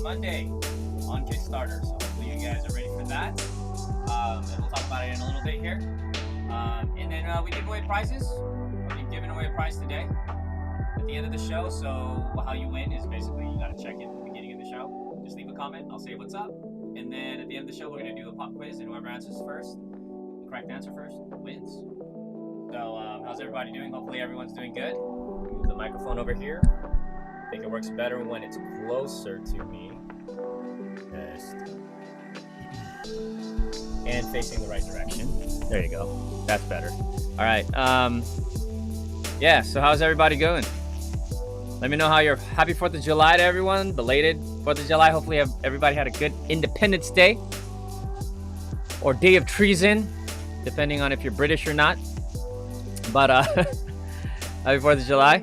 Monday on Kickstarter, so hopefully you guys are ready for that. And we'll talk about it in a little bit here. And then we give away prizes. We'll be giving away a prize today at the end of the show. So how you win is basically you got to check in at the beginning of the show. Just leave a comment. I'll say what's up. And then at the end of the show, we're going to do a pop quiz, and whoever answers first, the correct answer first, wins. So how's everybody doing? Hopefully everyone's doing good. Move the microphone over here. I think it works better when it's closer to me. And facing the right direction. There you go. That's better. All right. Yeah, so how's everybody going? Let me know how you're. Happy 4th of July to everyone. Belated 4th of July. Hopefully everybody had a good Independence Day. Or Day of Treason, depending on if you're British or not. But happy 4th of July.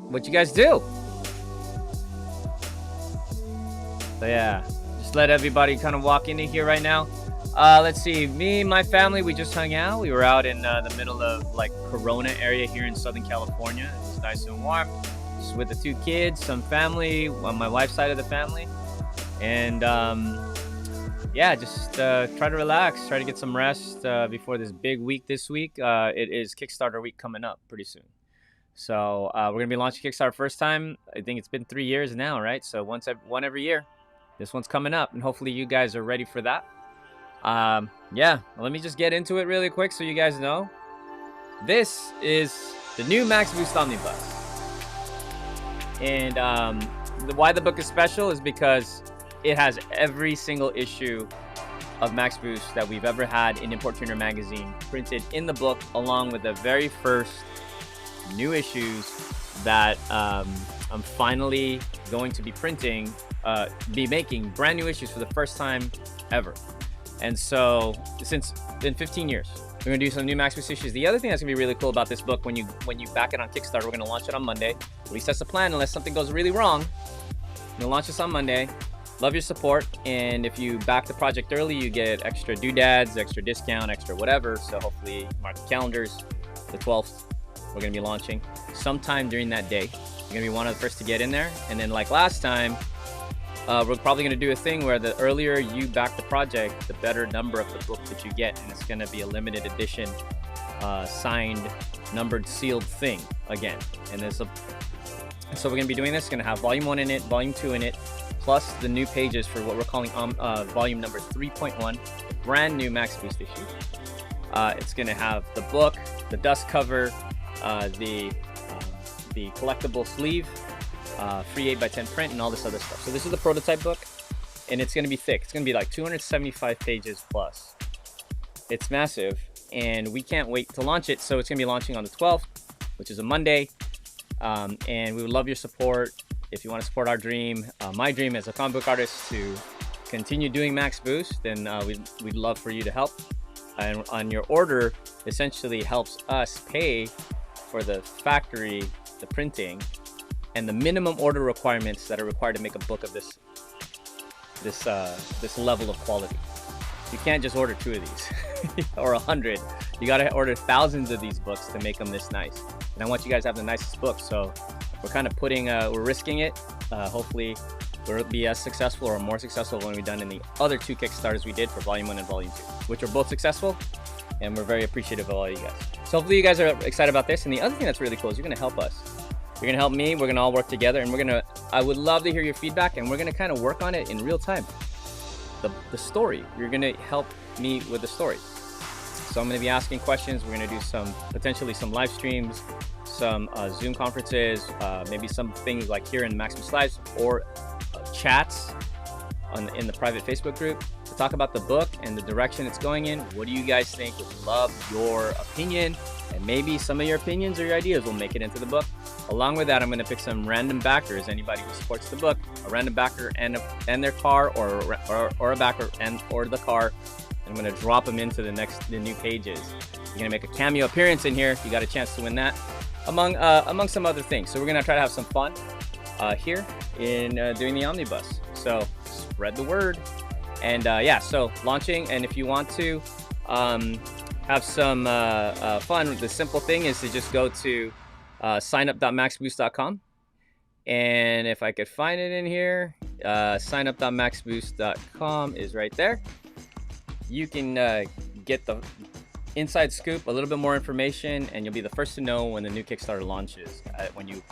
What you guys do? So yeah, just let everybody kind of walk into here right now. Let's see, me and my family, we just hung out. We were out in the middle of like Corona area here in Southern California. It was nice and warm, just with the 2 kids, some family on my wife's side of the family. And yeah, just try to relax, try to get some rest before this big week this week. It is Kickstarter week coming up pretty soon. So we're going to be launching Kickstarter first time. I think it's been 3 years now, right? So one every year. This one's coming up, and hopefully you guys are ready for that. Yeah, let me just get into it really quick so you guys know. This is the new Max Boost Omnibus. And why the book is special is because it has every single issue of Max Boost that we've ever had in Import Tuner magazine printed in the book, along with the very first new issues that I'm finally going to be printing, be making brand new issues for the first time ever. And so since in 15 years, we're gonna do some new Max Boost issues. The other thing that's gonna be really cool about this book, when you back it on Kickstarter, we're gonna launch it on Monday. At least that's the plan, unless something goes really wrong. We're gonna launch this on Monday. Love your support, and if you back the project early, you get extra doodads, extra discount, extra whatever. So hopefully mark the calendars. The 12th, we're gonna be launching sometime during that day. You're gonna be one of the first to get in there, and then like last time, we're probably going to do a thing where the earlier you back the project, the better number of the book that you get, and it's going to be a limited edition, signed, numbered, sealed thing again. And so we're going to be doing this. It's going to have volume 1 in it, volume 2 in it, plus the new pages for what we're calling volume number 3.1, brand new Max Boost issue. It's going to have the book, the dust cover, the collectible sleeve, free 8x10 print, and all this other stuff. So this is the prototype book, and it's going to be thick. It's going to be like 275 pages plus. It's massive, and we can't wait to launch it. So it's going to be launching on the 12th, which is a Monday, and we would love your support. If you want to support our dream, my dream as a comic book artist, to continue doing Max Boost, then we'd love for you to help. And on your order, essentially helps us pay for the factory, the printing, and the minimum order requirements that are required to make a book of this level of quality. You can't just order 2 of these or 100. You got to order thousands of these books to make them this nice. And I want you guys to have the nicest books. So we're kind of we're risking it. Hopefully we'll be as successful or more successful than we've done in the other 2 Kickstarters we did for Volume 1 and Volume 2, which are both successful. And we're very appreciative of all you guys. So hopefully you guys are excited about this. And the other thing that's really cool is you're going to help us. You're going to help me. We're going to all work together, and I would love to hear your feedback, and we're going to kind of work on it in real time. The story, you're going to help me with the story. So I'm going to be asking questions. We're going to do potentially some live streams, some Zoom conferences, maybe some things like here in Max Boost Lives, or chats in the private Facebook group to talk about the book and the direction it's going in. What do you guys think? Would love your opinion, and maybe some of your opinions or your ideas will make it into the book. Along with that, I'm going to pick some random backers, anybody who supports the book, a random backer and their car, or a backer or the car. I'm going to drop them into the new pages. You're going to make a cameo appearance in here. You got a chance to win that, among some other things. So we're going to try to have some fun here in doing the Omnibus. So spread the word. And yeah, so launching. And if you want to have some fun, the simple thing is to just go to signup.maxboost.com. And if I could find it in here, signup.maxboost.com is right there. You can get the inside scoop, a little bit more information, and you'll be the first to know when the new Kickstarter launches when you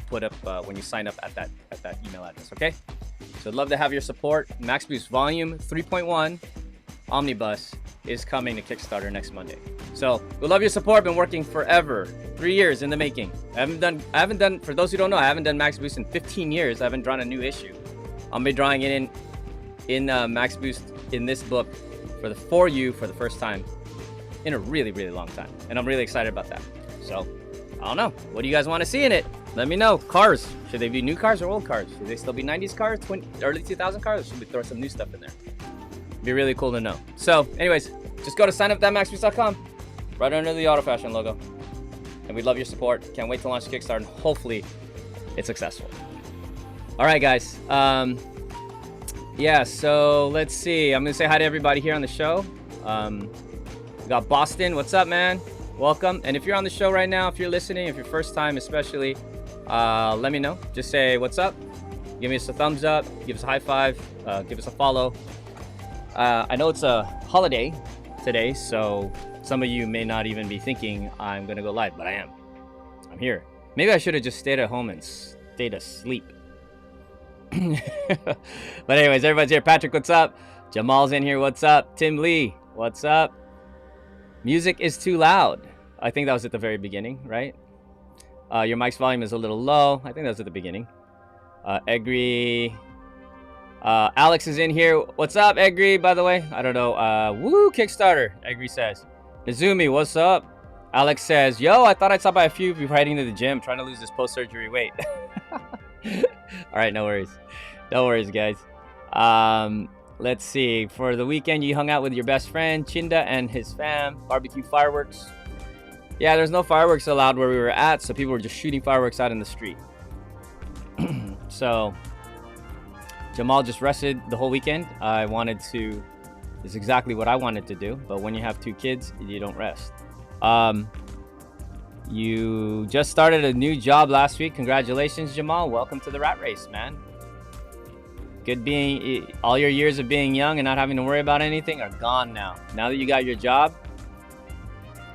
sign up at that email address. Okay, so I'd love to have your support. Max Boost Volume 3.1 Omnibus is coming to Kickstarter next Monday. So we love your support. Been working forever, 3 years in the making. I haven't done. For those who don't know, I haven't done Max Boost in 15 years. I haven't drawn a new issue. I'll be drawing it in Max Boost in this book for you for the first time in a really, really long time, and I'm really excited about that. So I don't know, what do you guys want to see in it? Let me know. Cars, should they be new cars or old cars? Should they still be 90s cars, early 2000 cars, or should we throw some new stuff in there? Be really cool to know. So anyways, just go to signup.maxboost.com right under the Auto Fashion logo, and we'd love your support. Can't wait to launch the Kickstarter, and hopefully it's successful. All right, guys. Yeah, so let's see. I'm gonna say hi to everybody here on the show. We got Boostin. What's up, man? Welcome. And if you're on the show right now, if you're listening, if you're first time especially, let me know. Just say what's up. Give us a thumbs up. Give us a high five. Give us a follow. I know it's a holiday today, so some of you may not even be thinking I'm gonna go live, but I am. I'm here. Maybe I should have just stayed at home and stayed asleep. But anyways, everybody's here. Patrick, what's up? Jamal's in here. What's up? Tim Lee, what's up? Music is too loud. I think that was at the very beginning, right? Your mic's volume is a little low. I think that was at the beginning. Egri. Alex is in here. What's up, Egri, by the way? I don't know. Woo, Kickstarter, Egri says. Nazumi, what's up? Alex says, yo, I thought I saw by a few before heading to the gym, trying to lose this post-surgery weight. All right, no worries. No worries, guys. Let's see. For the weekend, you hung out with your best friend, Chinda, and his fam. Barbecue fireworks. Yeah, there's no fireworks allowed where we were at, so people were just shooting fireworks out in the street. So, Jamal just rested the whole weekend. It's exactly what I wanted to do, but when you have 2 kids, you don't rest. You just started a new job last week. Congratulations, Jamal. Welcome to the rat race, man. Good being, all your years of being young and not having to worry about anything are gone now. Now that you got your job,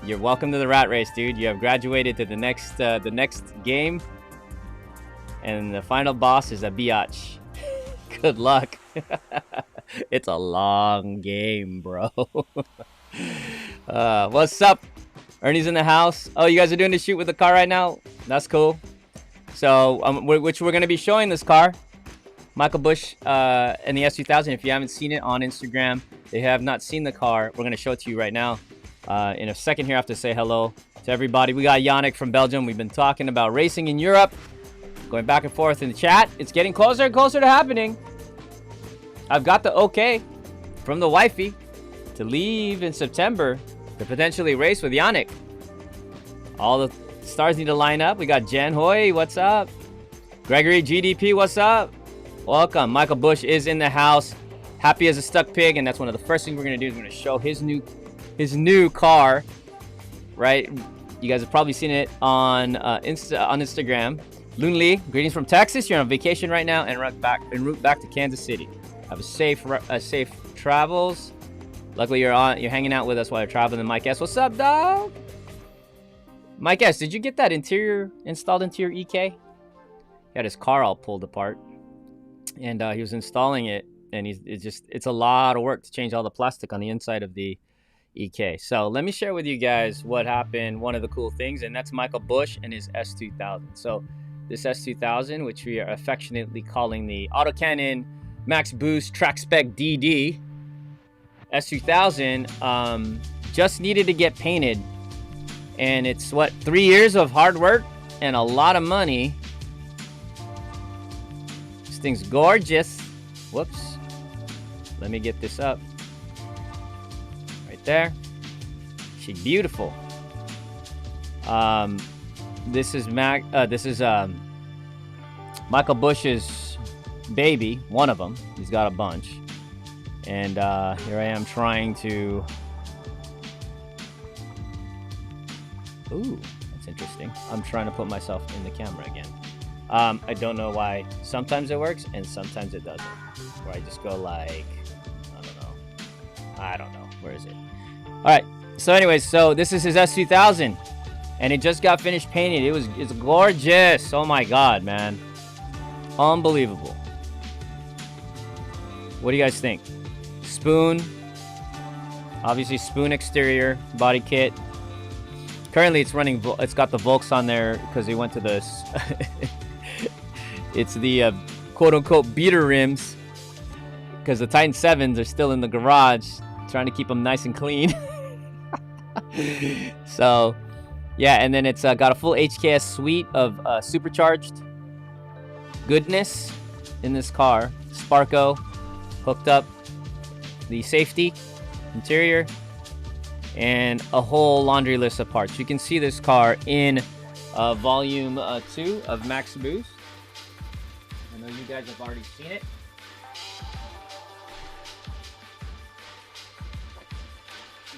you're welcome to the rat race, dude. You have graduated to the next game, and the final boss is a biatch. Good luck. It's a long game, bro. What's up? Ernie's in the house. Oh, you guys are doing the shoot with the car right now? That's cool. So, which we're going to be showing this car. Michael Bush and the S2000. If you haven't seen it on Instagram, they have not seen the car. We're going to show it to you right now. In a second here, I have to say hello to everybody. We got Yannick from Belgium. We've been talking about racing in Europe. Going back and forth in the chat. It's getting closer and closer to happening. I've got the okay from the wifey to leave in September to potentially race with Yannick. All the stars need to line up. We got Jen Hoy, what's up? Gregory GDP, what's up? Welcome. Michael Bush is in the house, happy as a stuck pig, and that's one of the first things we're gonna do. Is we're gonna show his new car, right? You guys have probably seen it on Instagram. Lun Li, greetings from Texas. You're on vacation right now and route back to Kansas City. Have a safe travels. Luckily, you're hanging out with us while you're traveling. Mike S, what's up, dog? Mike S, did you get that interior installed into your EK? He had his car all pulled apart, and he was installing it, and it's a lot of work to change all the plastic on the inside of the EK. So let me share with you guys what happened. One of the cool things, and that's Michael Bush and his S2000. So this S2000, which we are affectionately calling the Autocannon Max Boost Track Spec DD. S2000 just needed to get painted, and it's 3 years of hard work and a lot of money thing's gorgeous. Whoops. Let me get this up. Right there. She's beautiful. This is Michael Bush's baby, one of them. He's got a bunch. And here I am trying to... Ooh, that's interesting. I'm trying to put myself in the camera again. I don't know why. Sometimes it works and sometimes it doesn't. Where I just go like, I don't know. Where is it? All right. So anyways, so this is his S2000 and it just got finished painted. It's gorgeous. Oh my God, man. Unbelievable. What do you guys think? Spoon. Obviously Spoon exterior, body kit. Currently it's running, it's got the Volks on there because he went to this. It's the quote-unquote beater rims because the Titan 7s are still in the garage trying to keep them nice and clean. So yeah, and then it's got a full HKS suite of supercharged goodness in this car. Sparco hooked up, the safety interior, and a whole laundry list of parts. You can see this car in volume 2 of Max Boost. I know you guys have already seen it.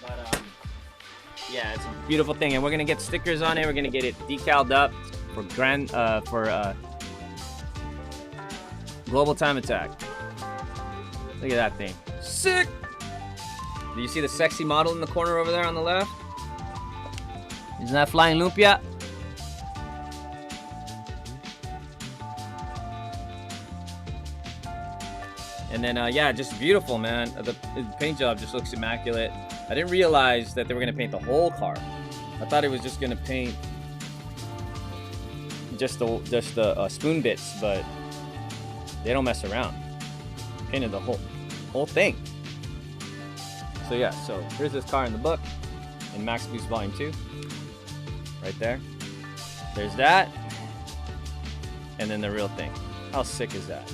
But yeah, it's a beautiful thing, and we're gonna get stickers on it. We're gonna get it decaled up for Global Time Attack. Look at that thing, sick. Do you see the sexy model in the corner over there on the left? Isn't that Flying Lumpia? And then, yeah, just beautiful, man. The paint job just looks immaculate. I didn't realize that they were gonna paint the whole car. I thought it was just gonna paint just the spoon bits, but they don't mess around. Painted the whole thing. So yeah, so here's this car in the book in Max Boost Volume 2. Right there. There's that. And then the real thing. How sick is that?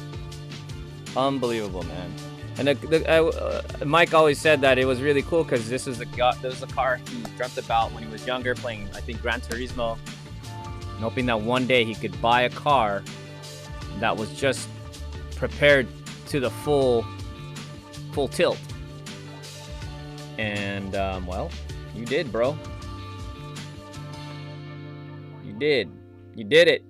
Unbelievable, man. And Mike always said that it was really cool because this is a car he dreamt about when he was younger, playing, I think, Gran Turismo, and hoping that one day he could buy a car that was just prepared to the full tilt. And well, you did, bro. You did it.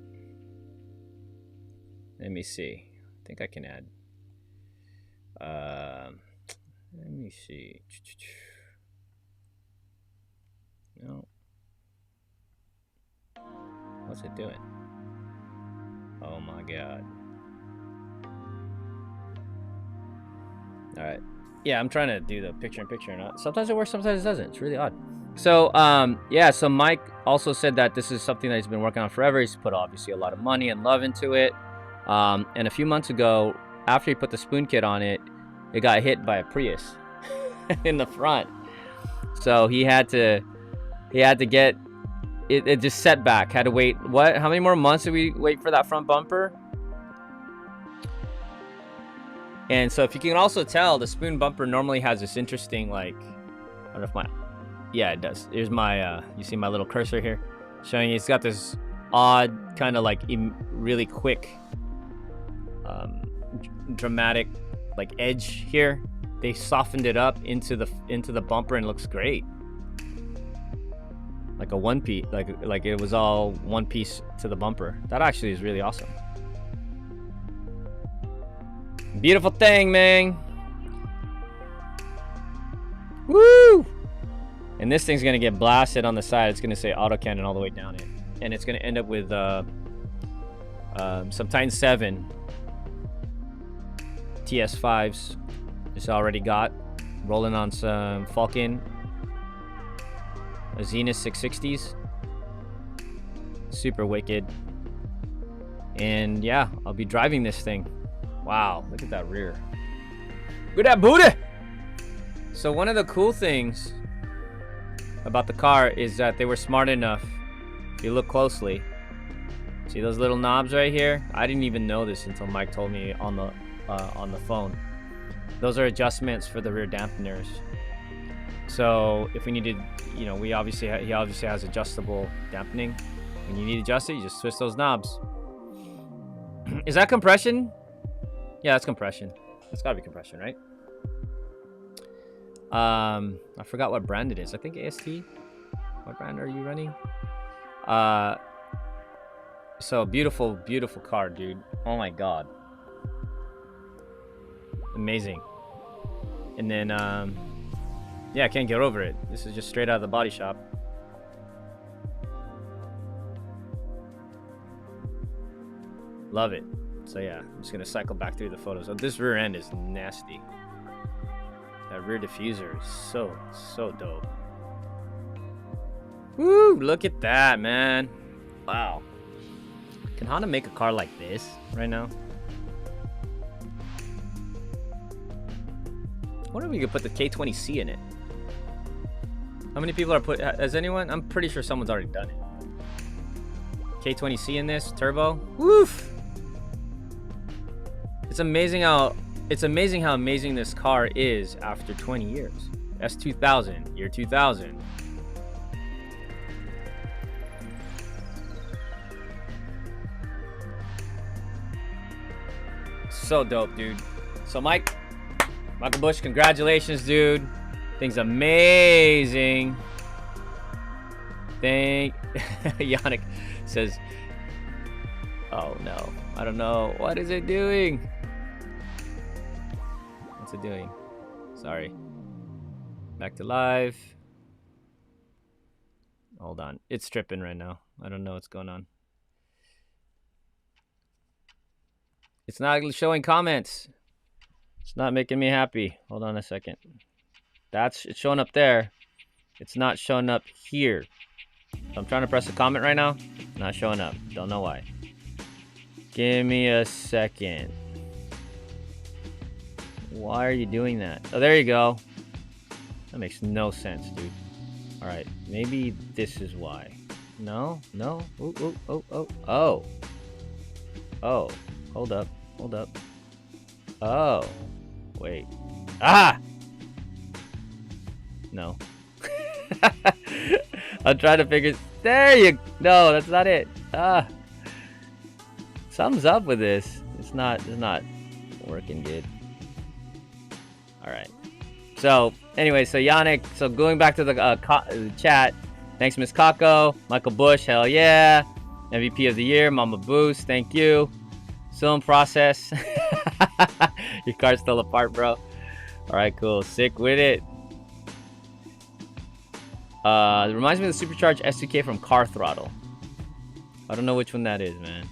Let me see. I think I can add. Let me see. No. What's it doing? Oh my God. All right. Yeah, I'm trying to do the picture-in-picture, and sometimes it works, sometimes it doesn't. It's really odd. So, yeah, so Mike also said that this is something that he's been working on forever. He's put obviously a lot of money and love into it. And a few months ago, after he put the spoon kit on it, it got hit by a Prius in the front. So he had to get it just set back. Had to wait. What? How many more months did we wait for that front bumper? And so if you can also tell, the spoon bumper normally has this interesting, like, I don't know if my, yeah, it does. Here's my, you see my little cursor here? Showing you, it's got this odd, kind of like really quick, dramatic, like edge here. They softened it up into the bumper and it looks great. Like a one piece, like it was all one piece to the bumper. That actually is really awesome. Beautiful thing, man. Woo! And this thing's gonna get blasted on the side. It's gonna say autocannon all the way down it, and it's gonna end up with some Titan 7 TS5s. It's already got rolling on some Falcon Zenith 660s. Super wicked. And yeah, I'll be driving this thing. Wow, look at that rear. Look at that booty! So one of the cool things about the car is that they were smart enough, if you look closely, See those little knobs right here? I didn't even know this until Mike told me on the phone. Those are adjustments for the rear dampeners. So if we needed, you know, he obviously has adjustable dampening. When you need to adjust it, you just twist those knobs. Is that compression? Yeah, that's compression. That's gotta be compression, right? I forgot what brand it is. I think AST. What brand are you running? So beautiful, beautiful car, dude. Oh my god. Amazing. And then, yeah, I can't get over it. This is just straight out of the body shop. Love it. So yeah, I'm just gonna cycle back through the photos. Oh, this rear end is nasty. That rear diffuser is so dope. Woo! Look at that, man. Wow. Can Honda make a car like this right now? I wonder if we could put the K20C in it. How many people are has anyone? I'm pretty sure someone's already done it. K20C in this turbo. Woof! It's amazing how amazing this car is after 20 years. S2000, year 2000. So dope, dude. So Michael Bush, congratulations, dude. Thing's amazing. Yannick says, oh no, I don't know. What is it doing? What's it doing? Sorry. Back to live. Hold on. It's tripping right now. I don't know what's going on. It's not showing comments. It's not making me happy. Hold on a second. It's showing up there. It's not showing up here. I'm trying to press a comment right now. Not showing up. Don't know why. Give me a second. Why are you doing that? Oh, there you go. That makes no sense, dude. All right. Maybe this is why. No. Oh. Hold up. Oh. Wait. Ah! No. I'm trying to figure... There you... No, that's not it. Ah. Something's up with this. It's not working good. Alright. So, anyway, so Yannick... So, going back to the chat. Thanks, Miss Caco. Michael Bush, hell yeah. MVP of the year, Mama Boost, thank you. Still in process. Your car's still apart, bro. Alright, cool. Sick with it. It reminds me of the supercharged S2K from Car Throttle. I don't know which one that is, man.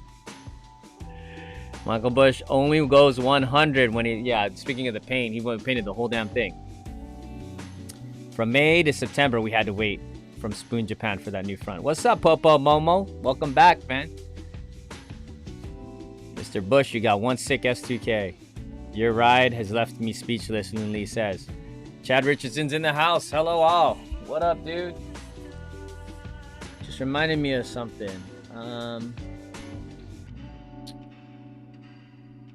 Michael Bush only goes 100 when he... Yeah, speaking of the paint, he painted the whole damn thing. From May to September, we had to wait from Spoon Japan for that new front. What's up, Popo Momo? Welcome back, man. Mr. Bush, you got one sick S2K. Your ride has left me speechless, Lun Li says. Chad Richardson's in the house. Hello, all. What up, dude? Just reminded me of something.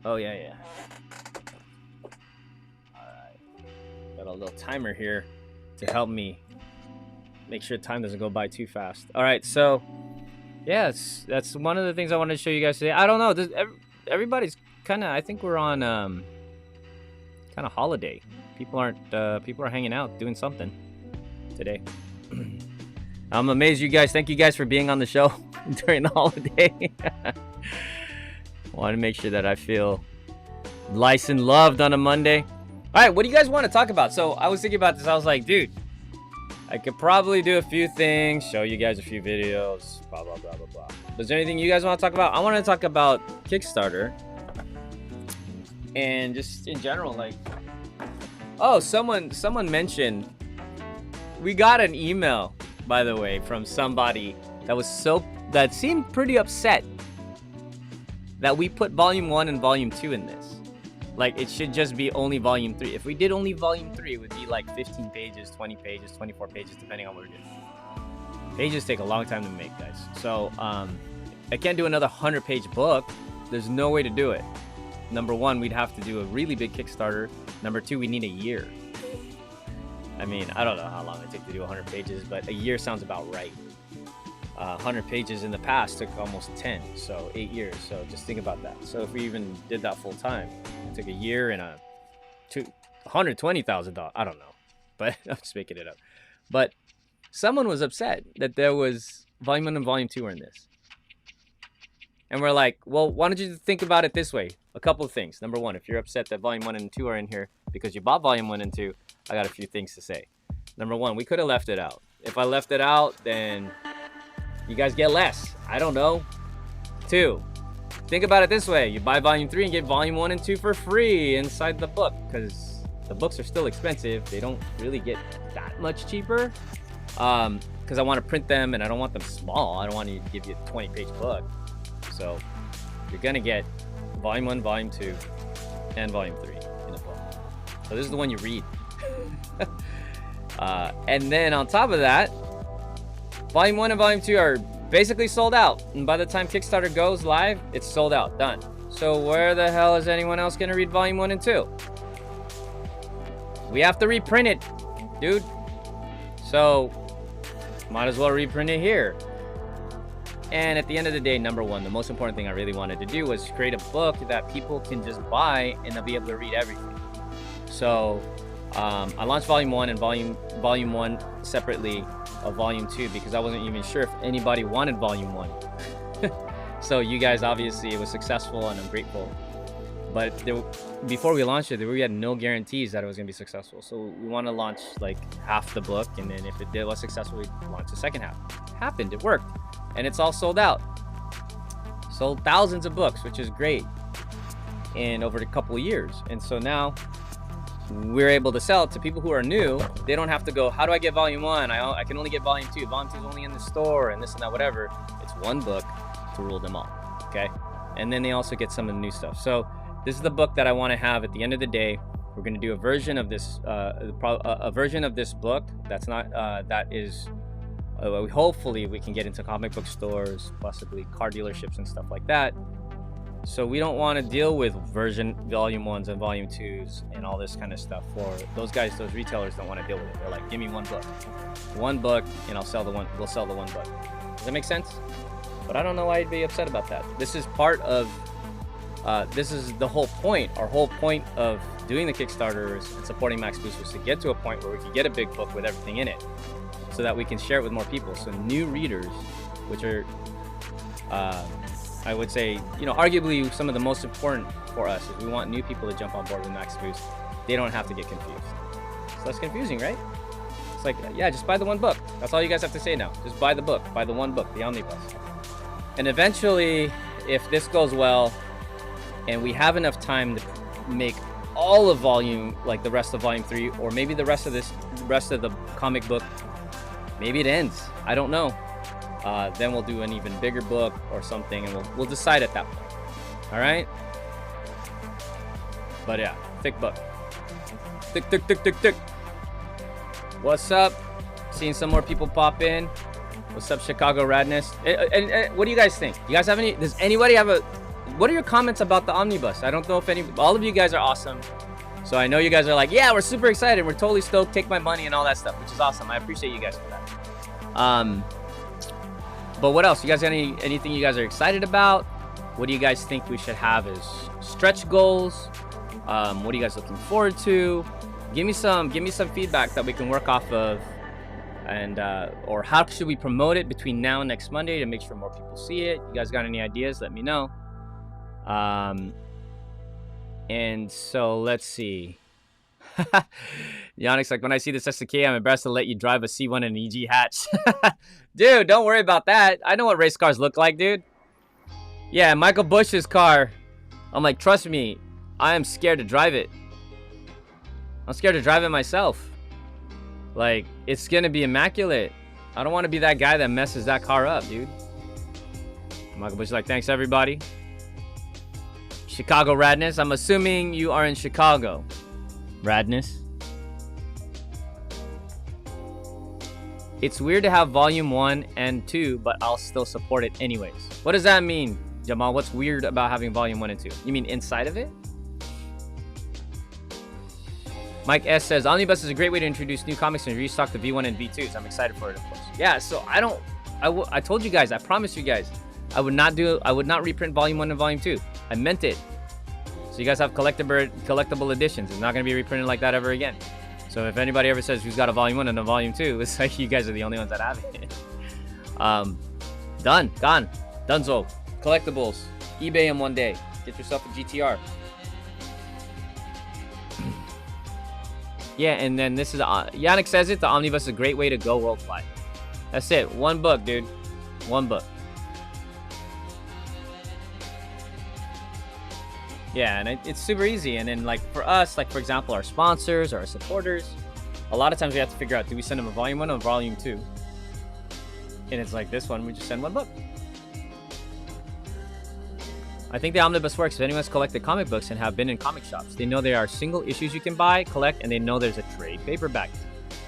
Oh, yeah. Alright. Got a little timer here to help me make sure time doesn't go by too fast. Alright, so... Yeah, that's one of the things I wanted to show you guys today. I don't know. Everybody's kind of... I think we're on kind of holiday. People are hanging out, doing something today. I'm amazed you guys. Thank you guys for being on the show during the holiday. Want to make sure that I feel nice and loved on a Monday. All right, what do you guys want to talk about? So I was thinking about this. I was like, dude, I could probably do a few things, show you guys a few videos, blah, blah, blah, blah, blah. Is there anything you guys want to talk about? I want to talk about Kickstarter and just in general, like, oh, someone mentioned, we got an email, by the way, from somebody that seemed pretty upset that we put volume 1 and volume 2 in this. Like, it should just be only volume 3. If we did only volume 3, it would be like 15 pages, 20 pages, 24 pages, depending on what we're doing. Pages take a long time to make, guys. So, I can't do another 100-page book. There's no way to do it. Number one, we'd have to do a really big Kickstarter. Number two, we need a year. I mean, I don't know how long it takes to do 100 pages, but a year sounds about right. 100 pages in the past took almost 10, so 8 years. So just think about that. So if we even did that full time, it took a year and $120,000. I don't know, but I'm just making it up. But someone was upset that there was Volume 1 and Volume 2 were in this. And we're like, well, why don't you think about it this way? A couple of things. Number one, if you're upset that Volume 1 and 2 are in here because you bought Volume 1 and 2, I got a few things to say. Number one, we could have left it out. If I left it out, then you guys get less. I don't know. Two, think about it this way. You buy Volume 3 and get Volume 1 and 2 for free inside the book, because the books are still expensive. They don't really get that much cheaper. Because I want to print them and I don't want them small. I don't want to give you a 20-page book. So you're going to get Volume 1, Volume 2, and Volume 3 in a book. So this is the one you read. And then on top of that, Volume 1 and Volume 2 are basically sold out. And by the time Kickstarter goes live, it's sold out. Done. So where the hell is anyone else going to read Volume 1 and 2? We have to reprint it, dude. So might as well reprint it here. And at the end of the day, number one, the most important thing I really wanted to do was create a book that people can just buy and they'll be able to read everything. So I launched Volume 1 and Volume 1 separately of Volume 2 because I wasn't even sure if anybody wanted Volume 1. So you guys, obviously, it was successful and I'm grateful. But before we launched it, we had no guarantees that it was going to be successful. So we want to launch like half the book, and then if it was successful, we launch the second half. It happened, it worked. And it's all sold out. Sold thousands of books, which is great, in over a couple of years. And so now we're able to sell it to people who are new. They don't have to go, how do I get Volume 1? I can only get Volume 2. Volume 2 is only in the store and this and that, whatever. It's one book to rule them all, okay? And then they also get some of the new stuff. So this is the book that I want to have at the end of the day. We're going to do a version of this, book that's not, that is, hopefully we can get into comic book stores, possibly car dealerships and stuff like that. So we don't want to deal with Volume 1s and Volume 2s and all this kind of stuff. For those guys, those retailers don't want to deal with it. They're like, give me one book, and we'll sell the one book. Does that make sense? But I don't know why you'd be upset about that. This is part of, this is the whole point. Our whole point of doing the Kickstarters and supporting Max Boost was to get to a point where we could get a big book with everything in it, so that we can share it with more people. So new readers, which are, I would say, arguably some of the most important for us, is we want new people to jump on board with Max Boost. They don't have to get confused. So that's confusing, right? It's like, yeah, just buy the one book. That's all you guys have to say now. Just buy the book. Buy the one book, the Omnibus. And eventually, if this goes well, and we have enough time to make all of Volume, like the rest of Volume 3, or maybe the rest of the comic book, maybe it ends. I don't know. Then we'll do an even bigger book or something, and we'll decide at that point. All right? But yeah, thick book. Thick. What's up? Seeing some more people pop in. What's up, Chicago Radness? And what do you guys think? You guys have any? Does anybody have what are your comments about the Omnibus? I don't know if all of you guys are awesome. So I know you guys are like, yeah, we're super excited. We're totally stoked. Take my money and all that stuff, which is awesome. I appreciate you guys for that. But what else? You guys got anything you guys are excited about? What do you guys think we should have as stretch goals? What are you guys looking forward to? Give me some feedback that we can work off of, and or how should we promote it between now and next Monday to make sure more people see it? You guys got any ideas? Let me know. And so let's see. Yannick's like, when I see this SDK, I'm embarrassed to let you drive a C1 and an EG hatch. Dude, don't worry about that. I know what race cars look like, dude. Yeah, Michael Bush's car. I'm like, trust me, I am scared to drive it. I'm scared to drive it myself. Like, it's gonna be immaculate. I don't want to be that guy that messes that car up, dude. Michael Bush is like, thanks everybody. Chicago Radness. I'm assuming you are in Chicago. Radness. It's weird to have volume 1 and 2, but I'll still support it anyways. What does that mean, Jamal? What's weird about having volume 1 and 2? You mean inside of it? Mike S says, Omnibus is a great way to introduce new comics and restock the V1 and V2s. I'm excited for it, of course. Yeah, so I told you guys, I promised you guys, I would not reprint volume 1 and volume 2. I meant it. So you guys have collectible editions. It's not going to be reprinted like that ever again. So if anybody ever says who's got a volume 1 and a volume 2, it's like you guys are the only ones that have it. Done. Gone. Dunzo. Collectibles. eBay in one day. Get yourself a GTR. Yeah, and then this is Yannick says it. The Omnibus is a great way to go worldwide. That's it. One book, dude. One book. Yeah, and it's super easy. And then, like, for us, like, for example, our sponsors or our supporters, a lot of times we have to figure out, do we send them a volume 1 or a volume 2? And it's like this one, we just send one book. I think the Omnibus works if anyone's collected comic books and have been in comic shops. They know there are single issues you can buy, collect, and they know there's a trade paperback.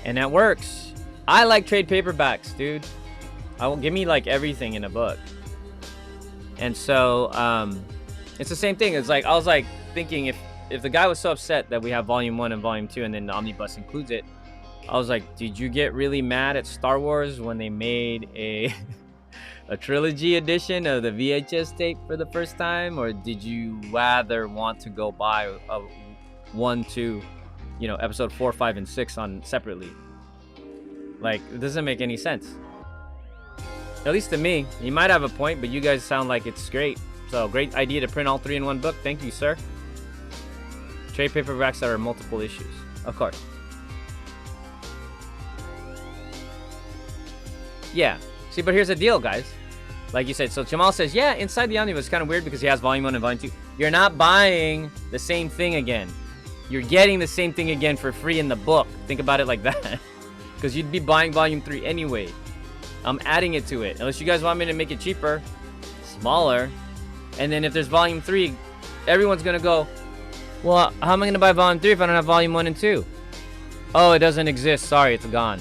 And that works. I like trade paperbacks, dude. Give me, like, everything in a book. And so, it's the same thing. It's like, I was, like, thinking if the guy was so upset that we have volume 1 and volume 2 and then the Omnibus includes it, I was like, did you get really mad at Star Wars when they made a trilogy edition of the VHS tape for the first time? Or did you rather want to go buy a 1, 2, you know, episode 4, 5, and 6 on separately? Like, it doesn't make any sense. At least to me. You might have a point, but you guys sound like it's great. So, great idea to print all 3 in one book. Thank you, sir. Trade paperbacks that are multiple issues. Of course. Yeah. See, but here's the deal, guys. Like you said, so Jamal says, yeah, inside the Omnibus is kind of weird because he has volume 1 and volume 2. You're not buying the same thing again. You're getting the same thing again for free in the book. Think about it like that. Because you'd be buying volume 3 anyway. I'm adding it to it. Unless you guys want me to make it cheaper, smaller. And then if there's volume 3, everyone's going to go, well, how am I going to buy volume 3 if I don't have volume 1 and 2? Oh, it doesn't exist. Sorry, it's gone.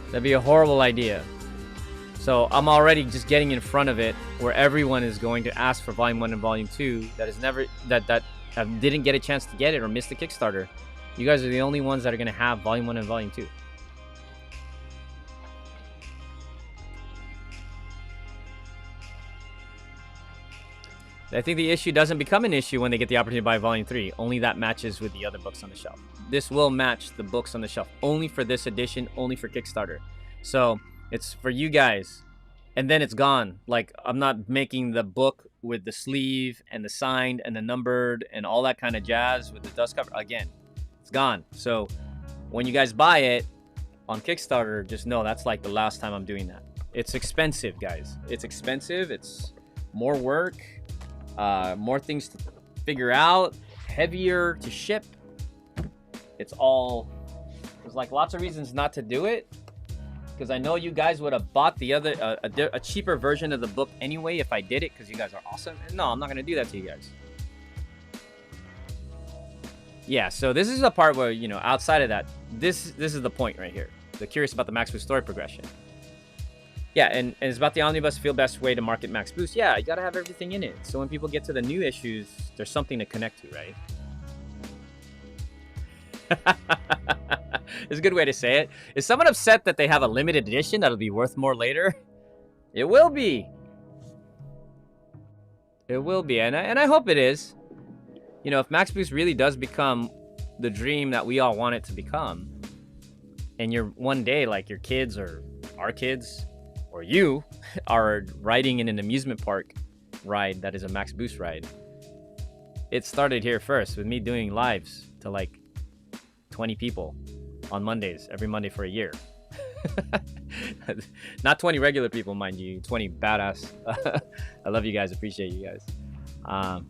That'd be a horrible idea. So I'm already just getting in front of it where everyone is going to ask for volume 1 and volume 2 that didn't get a chance to get it or missed the Kickstarter. You guys are the only ones that are going to have volume 1 and volume 2. I think the issue doesn't become an issue when they get the opportunity to buy volume 3. Only that matches with the other books on the shelf. This will match the books on the shelf only for this edition, only for Kickstarter. So it's for you guys, and then it's gone. Like, I'm not making the book with the sleeve and the signed and the numbered and all that kind of jazz with the dust cover. Again, it's gone. So when you guys buy it on Kickstarter, just know that's like the last time I'm doing that. It's expensive, guys. It's expensive. It's more work. More things to figure out, heavier to ship. There's like lots of reasons not to do it, because I know you guys would have bought the other a cheaper version of the book anyway if I did it, because you guys are awesome. And no, I'm not gonna do that to you guys. Yeah, so this is the part where, you know, outside of that, this is the point right here. They're curious about the Max Boost story progression. Yeah, and it's about the Omnibus feel best way to market Max Boost. Yeah, you gotta have everything in it. So when people get to the new issues, there's something to connect to, right? It's a good way to say it. Is someone upset that they have a limited edition that'll be worth more later? It will be. It will be, and I hope it is. You know, if Max Boost really does become the dream that we all want it to become, and you're one day, like your kids or our kids, or you are riding in an amusement park ride that is a Max Boost ride. It started here first with me doing lives to like 20 people on Mondays, every Monday for a year. Not 20 regular people, mind you, 20 badass. I love you guys, appreciate you guys. All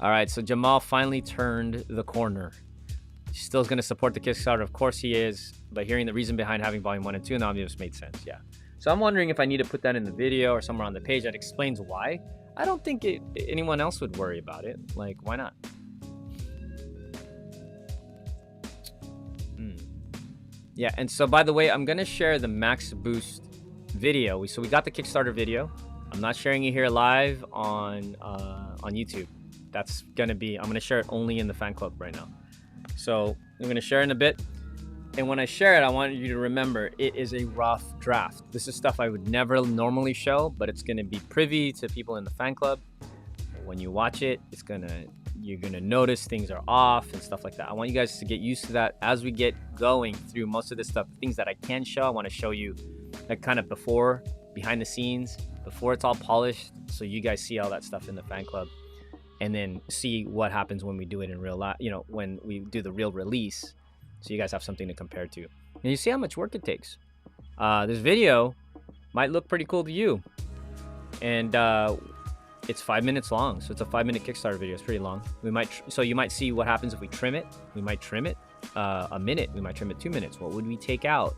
right, so Jamal finally turned the corner. He still is going to support the Kickstarter, of course he is, but hearing the reason behind having volume 1 and 2 in the Omnibus made sense, yeah. So I'm wondering if I need to put that in the video or somewhere on the page that explains why. I don't think anyone else would worry about it. Like, why not? Yeah, and so by the way, I'm gonna share the Max Boost video. So we got the Kickstarter video. I'm not sharing it here live on YouTube. That's gonna be, I'm gonna share it only in the fan club right now. So I'm gonna share it in a bit. And when I share it, I want you to remember it is a rough draft. This is stuff I would never normally show, but it's gonna be privy to people in the fan club. When you watch it, you're gonna notice things are off and stuff like that. I want you guys to get used to that as we get going through most of this stuff. Things that I can show, I want to show you like kind of before, behind the scenes, before it's all polished, so you guys see all that stuff in the fan club, and then see what happens when we do it in real life. You know, when we do the real release, so you guys have something to compare to, and you see how much work it takes. This video might look pretty cool to you, and it's 5 minutes long, so it's a 5-minute Kickstarter video. It's pretty long. So you might see what happens if we trim it. We might trim it a minute. We might trim it 2 minutes. What would we take out?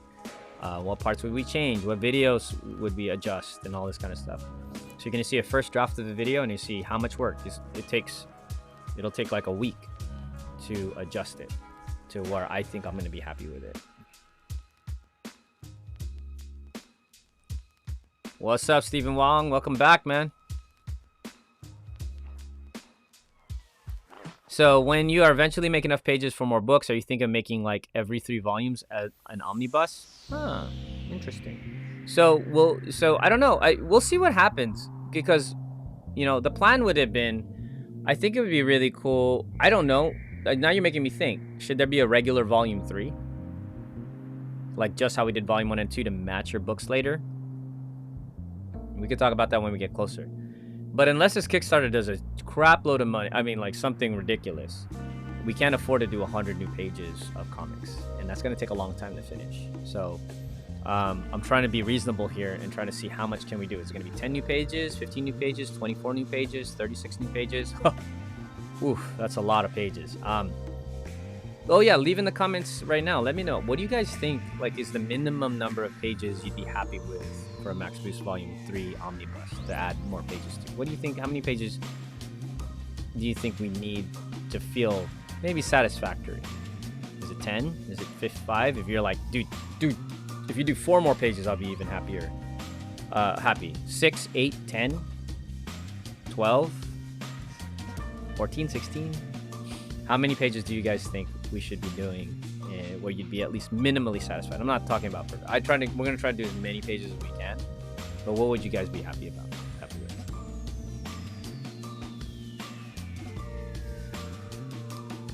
What parts would we change? What videos would we adjust, and all this kind of stuff. So you're gonna see a first draft of the video, and you see how much work it'll take like a week to adjust it to where I think I'm gonna be happy with it. What's up, Stephen Wong? Welcome back, man. So when you are eventually making enough pages for more books, are you thinking of making like every 3 volumes an omnibus? Huh, interesting. So I don't know. We'll see what happens, because, you know, the plan would have been, I think it would be really cool. I don't know. Now you're making me think. Should there be a regular volume 3? Like just how we did volume 1 and 2 to match your books later? We could talk about that when we get closer. But unless this Kickstarter does a crap load of money, I mean like something ridiculous, we can't afford to do 100 new pages of comics, and that's going to take a long time to finish. So I'm trying to be reasonable here and trying to see how much can we do. Is it going to be 10 new pages, 15 new pages, 24 new pages, 36 new pages? Oof, that's a lot of pages. Oh yeah, leave in the comments right now. Let me know. What do you guys think, like, is the minimum number of pages you'd be happy with for a Max Boost Volume 3 Omnibus to add more pages to? What do you think? How many pages do you think we need to feel maybe satisfactory? Is it 10? Is it 5? If you're like, dude, if you do 4 more pages, I'll be even happier. Happy. 6, 8, 10, 12, 14, 16. How many pages do you guys think we should be doing where you'd be at least minimally satisfied? I'm not talking about perfect. We're gonna try to do as many pages as we can. But what would you guys be happy about? Happy with?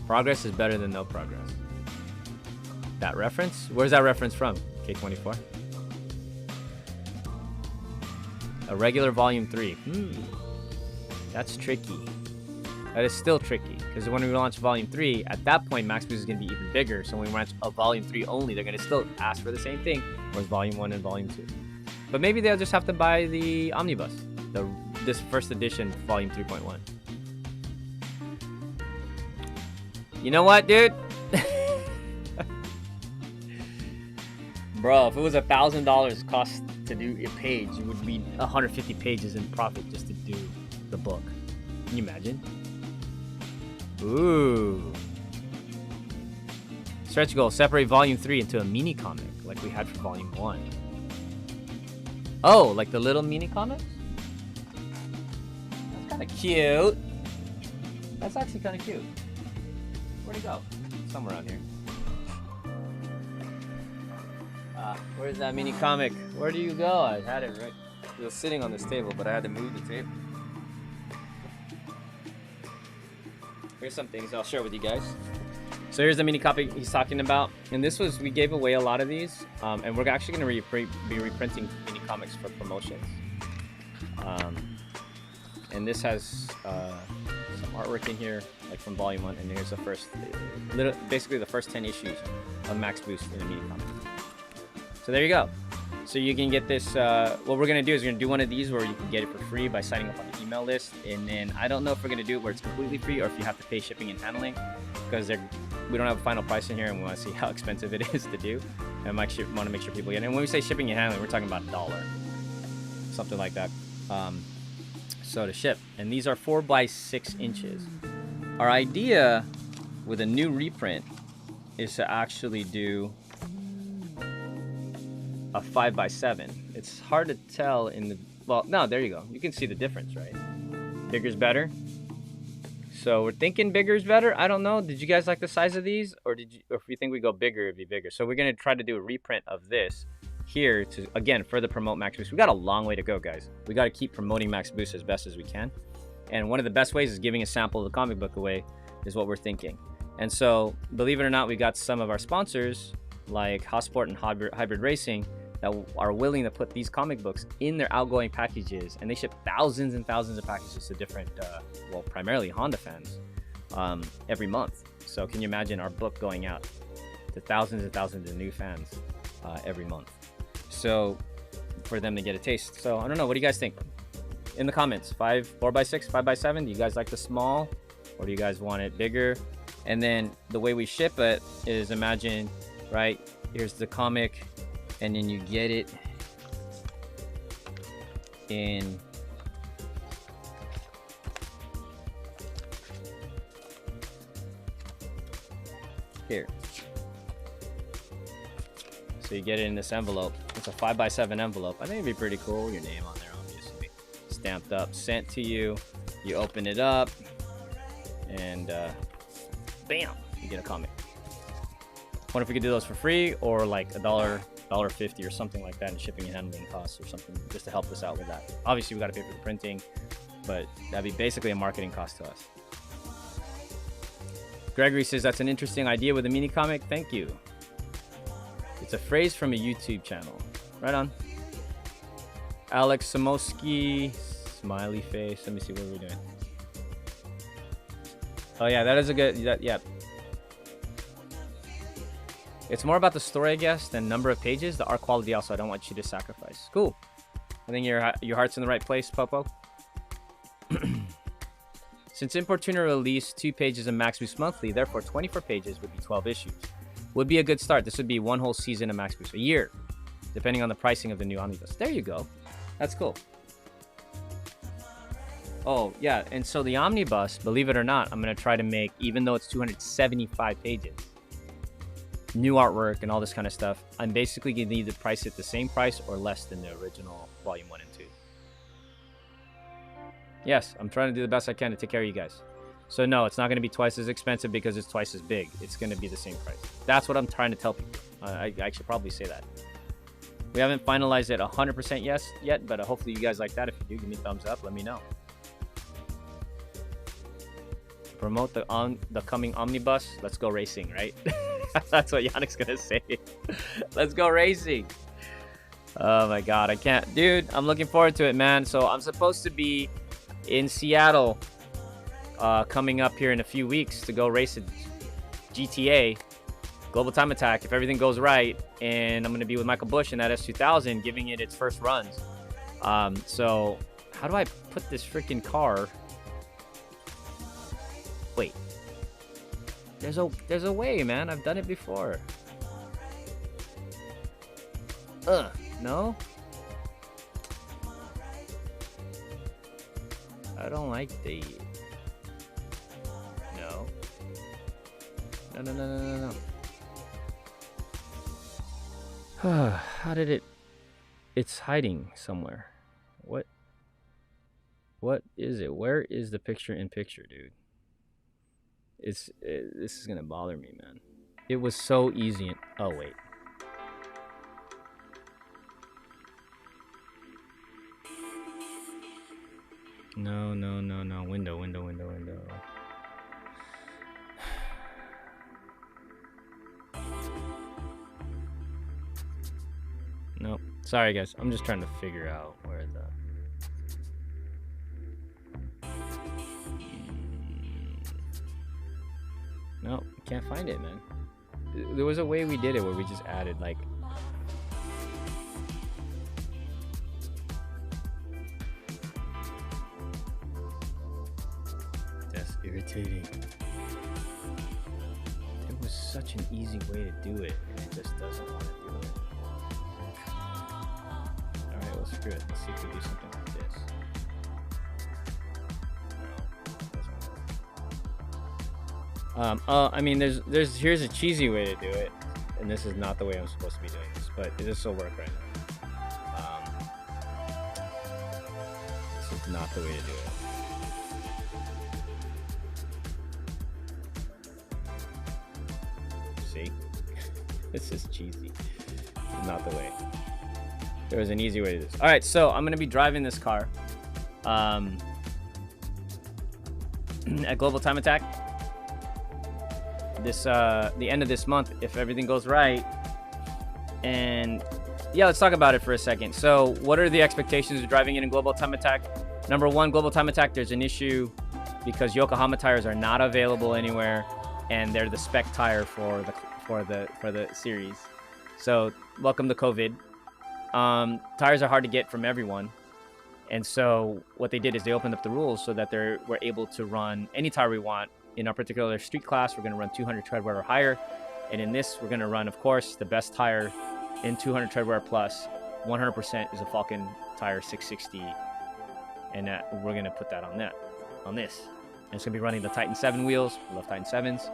Progress is better than no progress. That reference? Where's that reference from? K24. A regular volume 3. That's tricky. That is still tricky, because when we launch volume 3, at that point Max Boost is going to be even bigger. So when we launch a volume 3 only, they're going to still ask for the same thing, whereas volume 1 and volume 2. But maybe they'll just have to buy the omnibus, this first edition volume 3.1. You know what, dude? Bro, if it was $1,000 cost to do a page, it would be 150 pages in profit just to do the book. Can you imagine? Ooh. Stretch goal, separate volume 3 into a mini comic like we had for volume 1. Oh, like the little mini comics? That's kind of cute. That's actually kind of cute. Where'd it go? Somewhere around here. Where's that mini comic? Where do you go? I had it right. It was sitting on this table, but I had to move the table. Here's some things I'll share with you guys. So here's the mini copy he's talking about, and this was, we gave away a lot of these, and we're actually going to be reprinting mini comics for promotions. And this has some artwork in here, like from volume 1, and here's the first, basically the first 10 issues of Max Boost in a mini comic. So there you go. So you can get this, what we're going to do is we're going to do one of these where you can get it for free by signing up on the email list. And then I don't know if we're going to do it where it's completely free or if you have to pay shipping and handling, because we don't have a final price in here and we want to see how expensive it is to do. And I want to make sure people get it. And when we say shipping and handling, we're talking about $1, something like that. So to ship. And these are 4 by 6 inches. Our idea with a new reprint is to actually do a 5x7. It's hard to tell in the, well, no, there you go. You can see the difference, right? Bigger's better. So we're thinking bigger is better. I don't know. Did you guys like the size of these, or if you think we go bigger, it'd be bigger? So we're gonna try to do a reprint of this here to, again, further promote Max Boost. We got a long way to go, guys. We got to keep promoting Max Boost as best as we can, and one of the best ways is giving a sample of the comic book away, is what we're thinking. And so, believe it or not, we got some of our sponsors like Hotsport and Hybrid Racing that are willing to put these comic books in their outgoing packages, and they ship thousands and thousands of packages to different, well, primarily Honda fans, every month. So can you imagine our book going out to thousands and thousands of new fans every month? So for them to get a taste. So I don't know. What do you guys think? In the comments, 4x6, 5x7. Do you guys like the small, or do you guys want it bigger? And then the way we ship it is, imagine, right? Here's the comic, and then you get it in here. So you get it in this envelope. It's a 5x7 envelope. I think it'd be pretty cool. Your name on there, obviously. Stamped up, sent to you. You open it up, and bam, you get a comic. Wonder if we could do those for free, or like $1.50 or something like that in shipping and handling costs or something, just to help us out with that. Obviously, we got to pay for the printing, but that'd be basically a marketing cost to us. Gregory says that's an interesting idea with a mini comic. Thank you. It's a phrase from a YouTube channel. Right on. Alex Samoski, smiley face. Let me see what we're doing. Oh yeah, that is a good. Yeah. It's more about the story, I guess, than number of pages. The art quality also, I don't want you to sacrifice. Cool. I think your heart's in the right place, Popo. Since Importuna released 2 pages of Max Boost monthly, therefore 24 pages would be 12 issues. Would be a good start. This would be 1 whole season of Max Boost, a year, depending on the pricing of the new Omnibus. There you go. That's cool. Oh, yeah, and so the Omnibus, believe it or not, I'm going to try to make, even though it's 275 pages, new artwork and all this kind of stuff, I'm basically going to either price it the same price or less than the original Volume 1 and 2. Yes, I'm trying to do the best I can to take care of you guys. So no, it's not going to be twice as expensive because it's twice as big. It's going to be the same price. That's what I'm trying to tell people. I should probably say that. We haven't finalized it 100% yet, but hopefully you guys like that. If you do, give me a thumbs up. Let me know. To promote the coming Omnibus, let's go racing, right? That's what Yannick's going to say. Let's go racing. Oh my God, I can't. Dude, I'm looking forward to it, man. So I'm supposed to be in Seattle coming up here in a few weeks to go race a GTA Global Time Attack if everything goes right, and I'm going to be with Michael Bush in that S2000 giving it its first runs. So how do I put this freaking car? Wait, there's a way, man. I've done it before. No, I don't like the no. How did it? It's hiding somewhere. What is it? Where is the picture-in-picture, dude? This is gonna bother me, man. It was so easy. Oh wait. No. Window. Nope. Sorry, guys. I'm just trying to figure out where the... Nope. Can't find it, man. There was a way we did it where we just added, like... That's irritating. There was such an easy way to do it, and it just doesn't want to do it. Alright, well, screw it. Let's see if we do something like this. No, it doesn't work. I mean, here's a cheesy way to do it, and this is not the way I'm supposed to be doing this, but this will work right now. Not the way to do it. See? This is cheesy. Not the way. There was an easy way to do this. All right, so I'm gonna be driving this car at Global Time Attack the end of this month, if everything goes right. And yeah, let's talk about it for a second. So what are the expectations of driving in Global Time Attack? Number one, Global Time Attack, there's an issue because Yokohama tires are not available anywhere, and they're the spec tire for the series. So welcome to COVID. Tires are hard to get from everyone, and so what they did is they opened up the rules so that we're able to run any tire we want. In our particular street class, we're going to run 200 tread wear or higher, and in this, we're going to run, of course, the best tire in 200 tread wear plus. 100% is a Falcon tire 660, and we're going to put that on this. And it's going to be running the Titan 7 wheels. We love Titan 7s,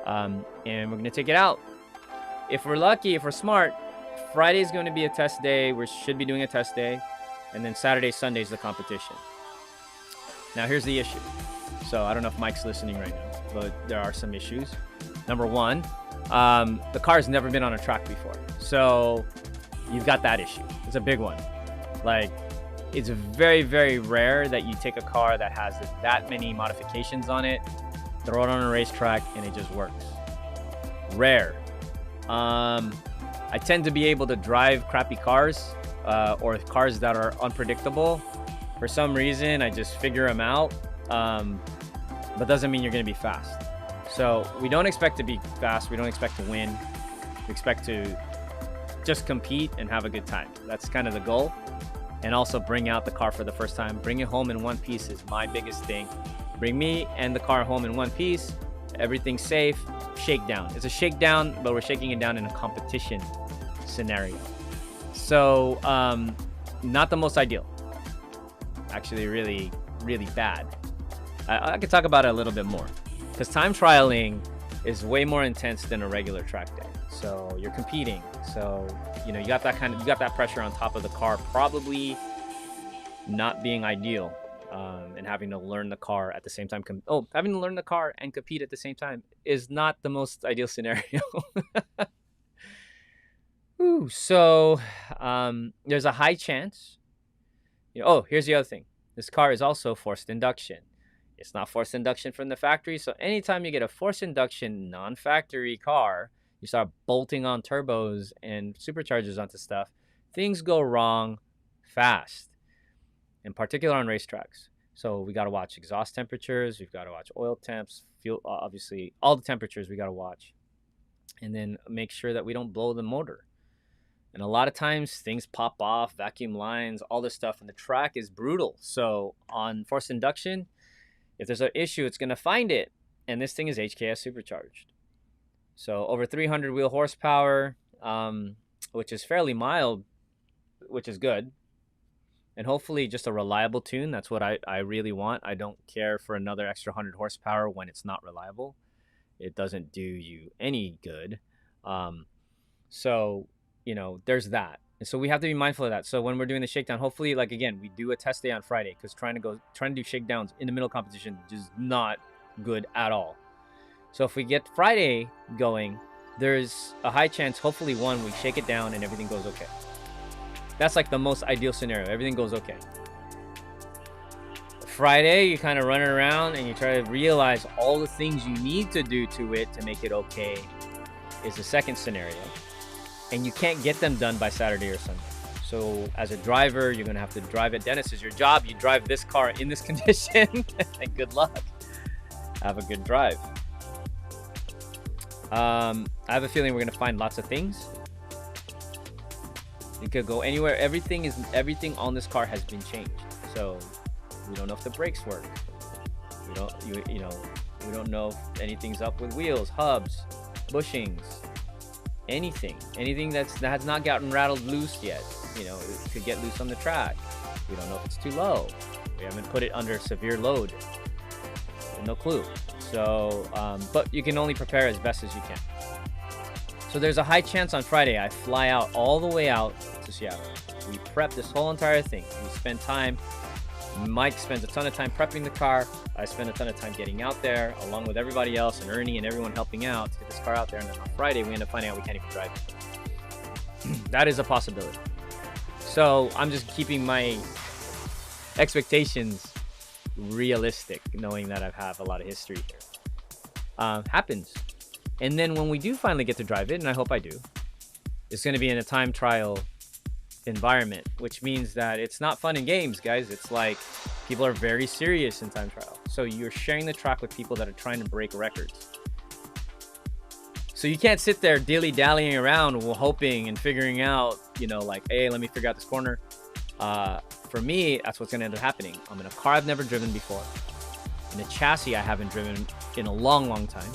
and we're going to take it out. If we're lucky, if we're smart, Friday is going to be a test day. We should be doing a test day, and then Saturday, Sunday is the competition. Now, here's the issue. So I don't know if Mike's listening right now, but there are some issues. Number one, the car's never been on a track before. So you've got that issue. It's a big one. Like, it's very, very rare that you take a car that has that many modifications on it, throw it on a racetrack, and it just works. Rare. I tend to be able to drive crappy cars or cars that are unpredictable. For some reason, I just figure them out. But doesn't mean you're going to be fast. So we don't expect to be fast. We don't expect to win. We expect to just compete and have a good time. That's kind of the goal. And also bring out the car for the first time. Bring it home in one piece is my biggest thing. Bring me and the car home in one piece. Everything's safe. Shakedown. It's a shakedown, but we're shaking it down in a competition scenario. So not the most ideal. Actually, really, really bad. I could talk about it a little bit more, because time trialing is way more intense than a regular track day. So you're competing. So, you got that pressure on top of the car, probably not being ideal, and having to learn the car at the same time. Having to learn the car and compete at the same time is not the most ideal scenario. Ooh, so there's a high chance. Here's the other thing. This car is also forced induction. It's not forced induction from the factory. So anytime you get a forced induction non-factory car, you start bolting on turbos and superchargers onto stuff, things go wrong fast, in particular on racetracks. So we got to watch exhaust temperatures. We've got to watch oil temps, fuel, obviously, all the temperatures we got to watch. And then make sure that we don't blow the motor. And a lot of times things pop off, vacuum lines, all this stuff, and the track is brutal. So on forced induction, if there's an issue, it's going to find it. And this thing is HKS supercharged. So over 300 wheel horsepower, which is fairly mild, which is good. And hopefully just a reliable tune. That's what I really want. I don't care for another extra 100 horsepower when it's not reliable. It doesn't do you any good. So, there's that. And so we have to be mindful of that. So when we're doing the shakedown, hopefully, again, we do a test day on Friday, because trying to do shakedowns in the middle competition is not good at all. So if we get Friday going, there's a high chance, hopefully, we shake it down and everything goes okay. That's the most ideal scenario. Everything goes okay. Friday, you kind of run it around and you try to realize all the things you need to do to it to make it okay is the second scenario. And you can't get them done by Saturday or Sunday. So as a driver, you're going to have to drive it. Dennis, is your job. You drive this car in this condition. And good luck. Have a good drive. I have a feeling we're going to find lots of things. It could go anywhere. Everything on this car has been changed. So we don't know if the brakes work. We don't know if anything's up with wheels, hubs, bushings. Anything that has not gotten rattled loose yet. It could get loose on the track. We don't know if it's too low. We haven't put it under severe load. No clue. So, but you can only prepare as best as you can. So there's a high chance on Friday I fly out all the way out to Seattle. We prep this whole entire thing. We spend time, Mike spends a ton of time prepping the car. I spend a ton of time getting out there, along with everybody else, and Ernie and everyone helping out to get this car out there. And then on Friday, we end up finding out we can't even drive it. That is a possibility. So I'm just keeping my expectations realistic, knowing that I have a lot of history here. Happens. And then when we do finally get to drive it, and I hope I do, it's going to be in a time trial environment, which means that it's not fun and games, guys. It's like people are very serious in time trial. So you're sharing the track with people that are trying to break records. So you can't sit there dilly-dallying around hoping and figuring out, you know, like, hey, let me figure out this corner. For me, that's what's going to end up happening. I'm in a car I've never driven before, in a chassis I haven't driven in a long, long time,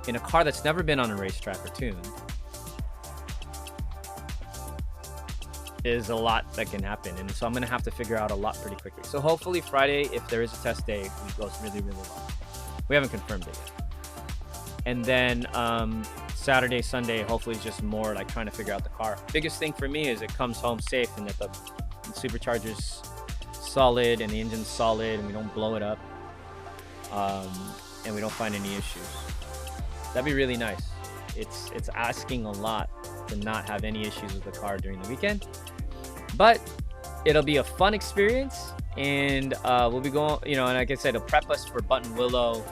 in a car that's never been on a racetrack or tuned. Is a lot that can happen, and so I'm gonna have to figure out a lot pretty quickly. So hopefully Friday, if there is a test day, it goes really, really well. We haven't confirmed it yet. And then Saturday, Sunday, hopefully it's just more like trying to figure out the car. Biggest thing for me is it comes home safe and that the supercharger's solid and the engine's solid and we don't blow it up, and we don't find any issues. That'd be really nice. It's asking a lot to not have any issues with the car during the weekend, but it'll be a fun experience, and we'll be going, you know, and like I said, it'll prep us for Buttonwillow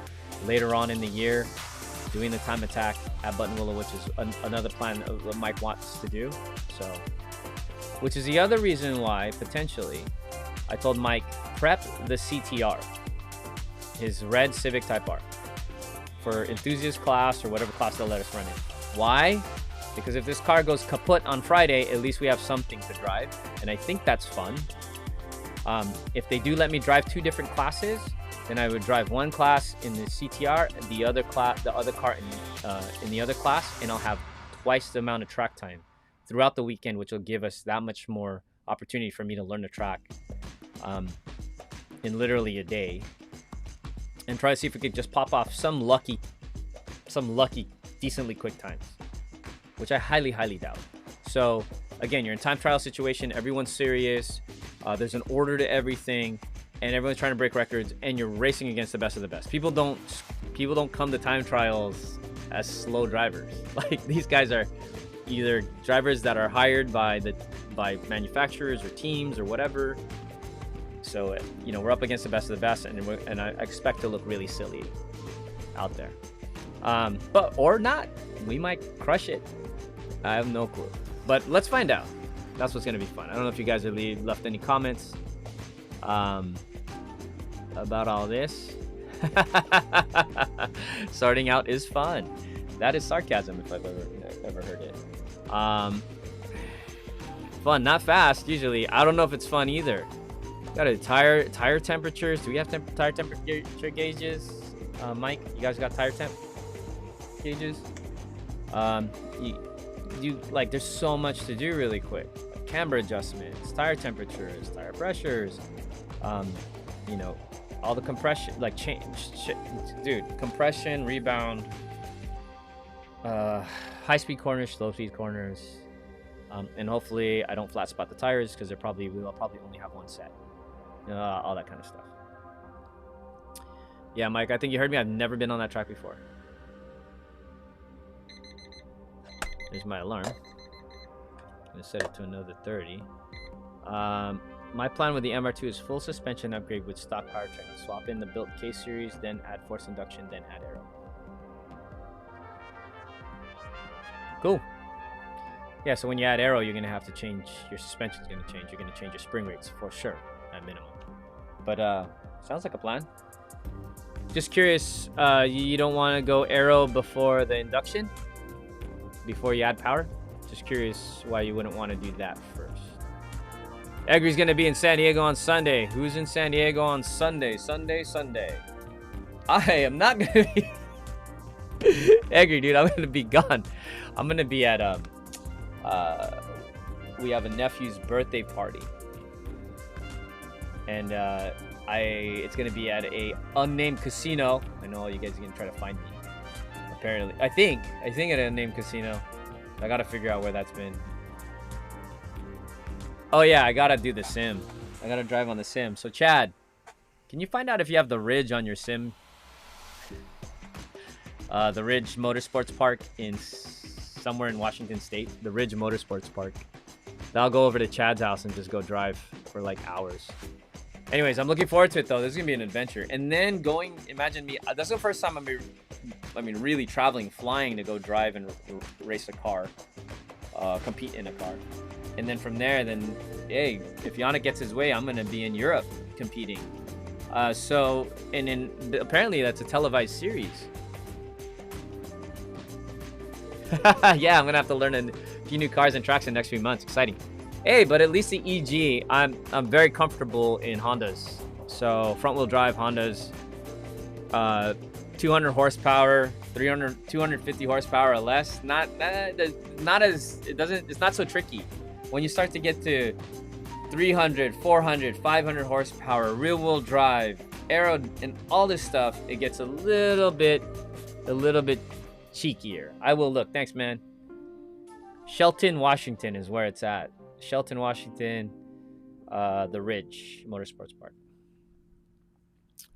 later on in the year, doing the time attack at Buttonwillow, which is another plan of what Mike wants to do. So, which is the other reason why potentially I told Mike prep the CTR, his red Civic Type R, for enthusiast class or whatever class they'll let us run in. Why? Because if this car goes kaput on Friday, at least we have something to drive, and I think that's fun. If they do let me drive 2 different classes, then I would drive one class in the CTR and the other car in the other class, and I'll have twice the amount of track time throughout the weekend, which will give us that much more opportunity for me to learn the track in literally a day, and try to see if we could just pop off some lucky, decently quick times, which I highly, highly doubt. So again, you're in time trial situation, everyone's serious, there's an order to everything, and everyone's trying to break records, and you're racing against the best of the best. People don't come to time trials as slow drivers. Like, these guys are either drivers that are hired by manufacturers or teams or whatever. So, you know, we're up against the best of the best, and I expect to look really silly out there. But or not, we might crush it. I have no clue, but let's find out. That's what's gonna be fun. I don't know if you guys have left any comments about all this. Starting out is fun. That is sarcasm if I've ever heard it. Fun, not fast. Usually, I don't know if it's fun either. Got a tire temperatures. Do we have tire temperature gauges? Mike, you guys got tire temp gauges? You like, there's so much to do really quick. Camber adjustments, tire temperatures, tire pressures, you know, all the compression, like dude, compression, rebound, high-speed corners, slow-speed corners, and hopefully I don't flat spot the tires, because we'll probably only have one set. All that kind of stuff. Yeah, Mike, I think you heard me. I've never been on that track before. There's my alarm. I'm gonna set it to another 30. My plan with the MR2 is full suspension upgrade with stock powertrain. Swap in the built K series, then add force induction, then add aero. Cool. Yeah, so when you add aero, you're gonna have to change your suspension's gonna change. You're gonna change your spring rates for sure, at minimum. But sounds like a plan. Just curious, you don't want to go aero before the induction, before you add power? Just curious why you wouldn't want to do that first. Egri's gonna be in San Diego on Sunday. Who's in San Diego on Sunday? Sunday. I am not gonna be Egri, dude. I'm gonna be gone. I'm gonna be at we have a nephew's birthday party, and it's gonna be at a unnamed casino. I know all you guys are gonna try to find me. Apparently, I think at an unnamed casino. I gotta figure out where that's been. Oh yeah, I gotta do the sim. I gotta drive on the sim. So Chad, can you find out if you have the Ridge on your sim? The Ridge Motorsports Park in somewhere in Washington State. The Ridge Motorsports Park. Then I'll go over to Chad's house and just go drive for like hours. Anyways, I'm looking forward to it though. This is gonna be an adventure. And then going, imagine me. That's the first time I'm really traveling, flying to go drive and race a car, compete in a car. And then from there, then hey, if Yannick gets his way, I'm gonna be in Europe competing. So and then apparently that's a televised series. Yeah, I'm gonna have to learn a few new cars and tracks in the next few months. Exciting. Hey, but at least the EG, I'm very comfortable in Hondas. So front wheel drive Hondas, 200 horsepower, 250 horsepower or less. It's not so tricky. When you start to get to 300, 400, 500 horsepower, rear wheel drive, aero, and all this stuff, it gets a little bit cheekier. I will look. Thanks, man. Shelton, Washington is where it's at. Shelton, Washington, the Ridge Motorsports Park.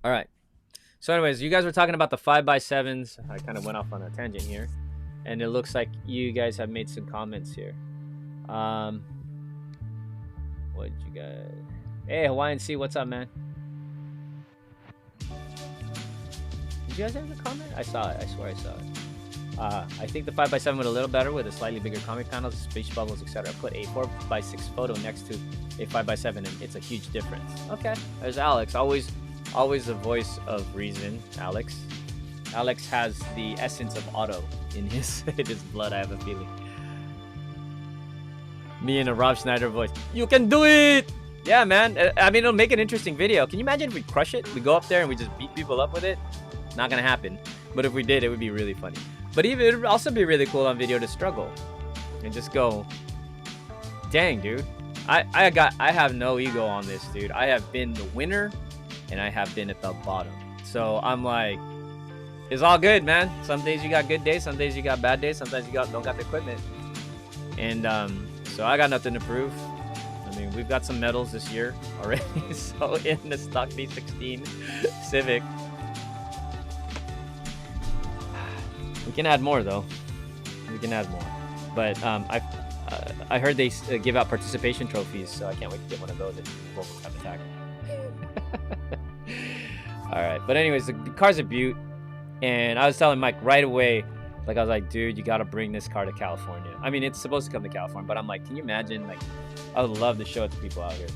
All right. So anyways, you guys were talking about the 5x7s. I kind of went off on a tangent here. And it looks like you guys have made some comments here. What did you guys... Hey, Hawaiian C, what's up, man? Did you guys have a comment? I saw it. I swear I saw it. I think the 5x7 would a little better with a slightly bigger comic panels, speech bubbles, etc. Put a 4x6 photo next to a 5x7 and it's a huge difference. Okay, there's Alex. Always a voice of reason, Alex. Alex has the essence of auto in his blood, I have a feeling. Me and a Rob Schneider voice. You can do it! Yeah, man. I mean, it'll make an interesting video. Can you imagine if we crush it? We go up there and we just beat people up with it? Not gonna happen. But if we did, it would be really funny. But even it would also be really cool on video to struggle and just go, dang, dude. I have no ego on this, dude. I have been the winner and I have been at the bottom. So I'm like, it's all good, man. Some days you got good days, some days you got bad days, sometimes you don't got the equipment. And so I got nothing to prove. I mean, we've got some medals this year already. So in the stock B16 Civic. We can add more though. We can add more, but I heard they give out participation trophies, so I can't wait to get one of those at Global Crab Attack. All right, but anyways, the car's a beaut, and I was telling Mike right away, like I was like, dude, you gotta bring this car to California. I mean, it's supposed to come to California, but I'm like, can you imagine? Like, I would love to show it to people out here.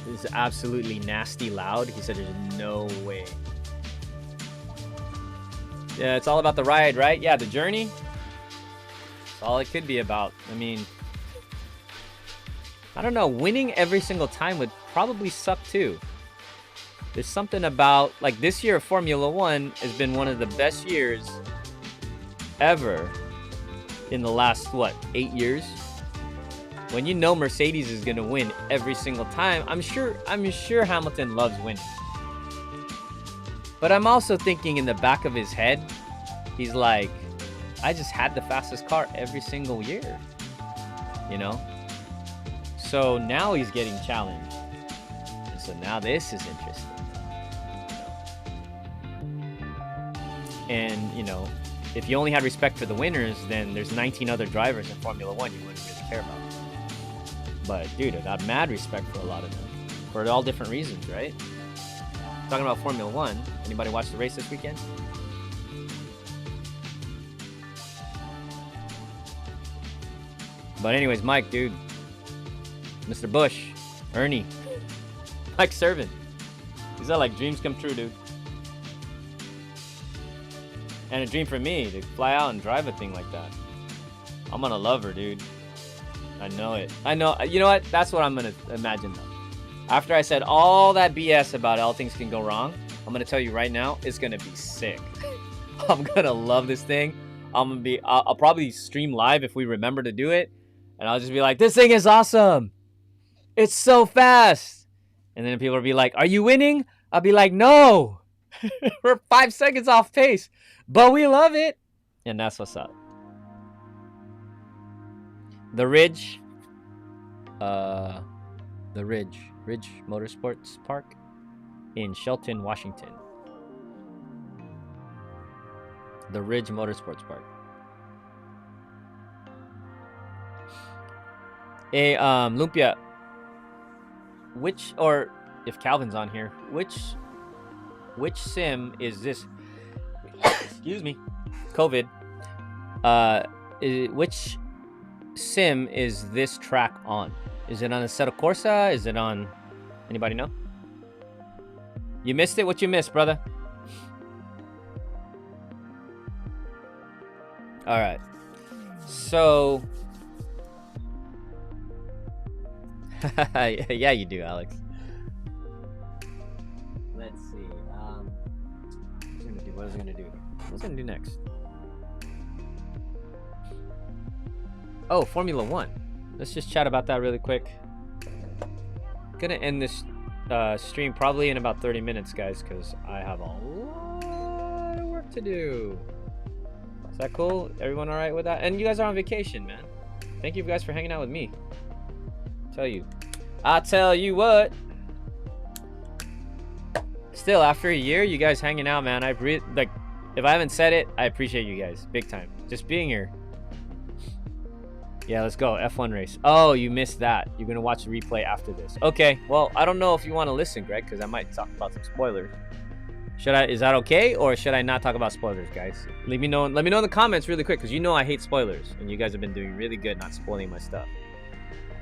It's absolutely nasty loud. He said, there's no way. Yeah, it's all about the ride, right? Yeah, the journey. That's all it could be about. I mean, I don't know. Winning every single time would probably suck too. There's something about, like, this year of Formula One has been one of the best years ever in the last, what, 8 years? When you know Mercedes is going to win every single time, I'm sure Hamilton loves winning. But I'm also thinking in the back of his head, he's like, I just had the fastest car every single year, you know? So now he's getting challenged. And so now this is interesting. And, you know, if you only had respect for the winners, then there's 19 other drivers in Formula One you wouldn't really care about. But, dude, I got mad respect for a lot of them. For all different reasons, right? Talking about Formula One, anybody watch the race this weekend? But anyways, Mike, dude, Mr. Bush, Ernie, Mike Servin, these are like dreams come true, dude. And a dream for me to fly out and drive a thing like that. I'm gonna love her, dude. I know it. I know. You know what? That's what I'm gonna imagine though. After I said all that BS about all things can go wrong, I'm gonna tell you right now, it's gonna be sick. I'm gonna love this thing. I'll probably stream live if we remember to do it, and I'll just be like, this thing is awesome. It's so fast. And then people will be like, are you winning? I'll be like, no. We're 5 seconds off pace, but we love it. And that's what's up. The Ridge. The Ridge Motorsports Park in Shelton, Washington. The Ridge Motorsports Park. Hey, Lumpia, or if Calvin's on here, which sim is this? Excuse me, COVID. Which sim is this track on? Is it on Assetto Corsa? Is it on? Anybody know? You missed it. What you missed, brother? All right. So. Yeah, you do, Alex. Let's see. What was I gonna do? What was I gonna do next? Oh, Formula One. Let's just chat about that really quick. Gonna end this stream probably in about 30 minutes, guys, because I have a lot of work to do. Is that cool? Everyone all right with that? And you guys are on vacation, man. Thank you guys for hanging out with me. I tell you what. Still, after a year, you guys hanging out, man. Like, if I haven't said it, I appreciate you guys big time. Just being here. Yeah, let's go. F1 race. Oh, you missed that. You're gonna watch the replay after this. Okay. Well, I don't know if you want to listen, Greg, because I might talk about some spoilers. Is that okay, or should I not talk about spoilers, guys? Let me know in the comments really quick, because you know I hate spoilers, and you guys have been doing really good not spoiling my stuff.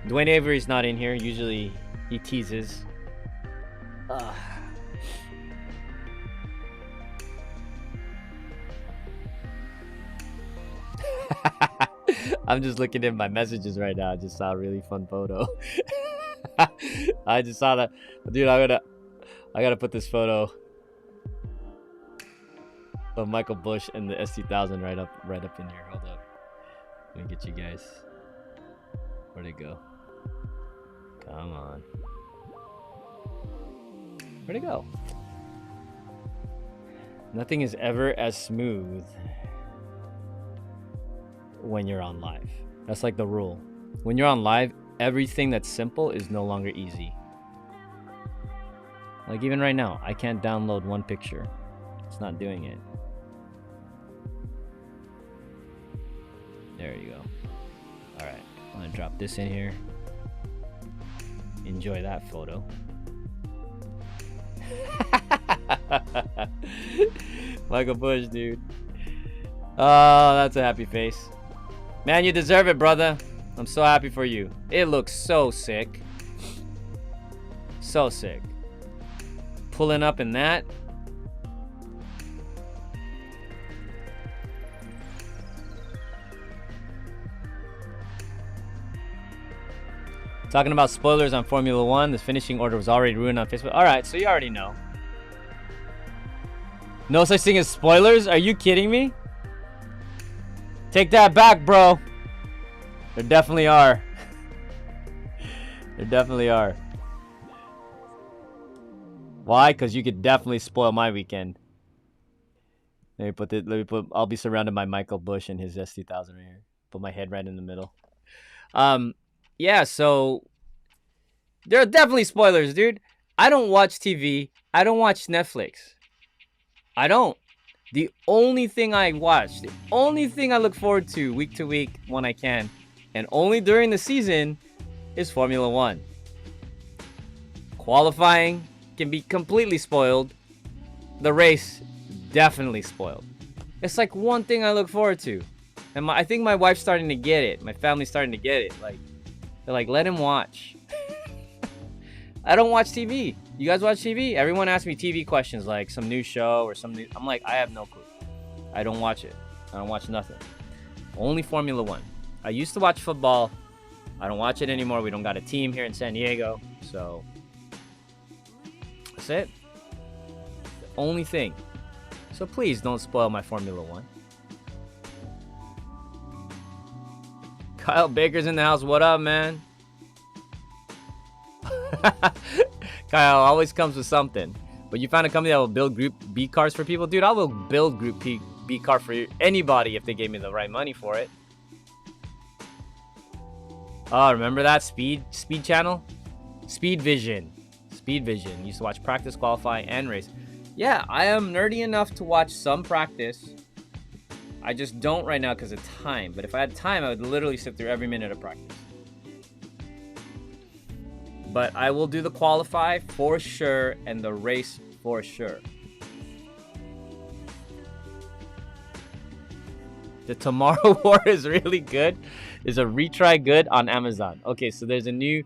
Dwayne Avery's not in here. Usually he teases. I'm just looking at my messages right now. I just saw a really fun photo. I just saw that. Dude, I gotta put this photo of Michael Bush and the S2000 right up in here. Hold up. Let me get you guys. Where'd it go? Come on. Where'd it go? Nothing is ever as smooth when you're on live. That's like the rule. When you're on live, everything that's simple is no longer easy. Like even right now, I can't download one picture. It's not doing it. There you go. All right, I'm gonna drop this in here. Enjoy that photo. Michael Bush, dude. Oh, that's a happy face. Man, you deserve it, brother. I'm so happy for you. It looks so sick. So sick. Pulling up in that. Talking about spoilers on Formula One. The finishing order was already ruined on Facebook. Alright, so you already know. No such thing as spoilers? Are you kidding me? Take that back, bro. There definitely are. There definitely are. Why? Because you could definitely spoil my weekend. I'll be surrounded by Michael Bush and his S2000 right here. Put my head right in the middle. Yeah, so there are definitely spoilers, dude. I don't watch TV. I don't watch Netflix. I don't. The only thing I watch, the only thing I look forward to week when I can, and only during the season, is Formula One. Qualifying can be completely spoiled. The race, definitely spoiled. It's like one thing I look forward to. And I think my wife's starting to get it. My family's starting to get it. Like, they're like, let him watch. I don't watch TV. You guys watch TV? Everyone asks me TV questions, like some new show or something. I'm like, I have no clue. I don't watch it. I don't watch nothing. Only Formula One. I used to watch football. I don't watch it anymore. We don't got a team here in San Diego. So, that's it. The only thing. So please don't spoil my Formula One. Kyle Baker's in the house. What up, man? Kyle always comes with something. But you found a company that will build Group B cars for people? Dude, I will build Group B car for anybody if they gave me the right money for it. Oh, remember that Speed Channel? Speed Vision. Speed Vision. Used to watch practice, qualify, and race. Yeah, I am nerdy enough to watch some practice. I just don't right now because of time. But if I had time, I would literally sit through every minute of practice. But I will do the qualify for sure and the race for sure. The Tomorrow War is really good. Is a retry good on Amazon. Okay, so there's a new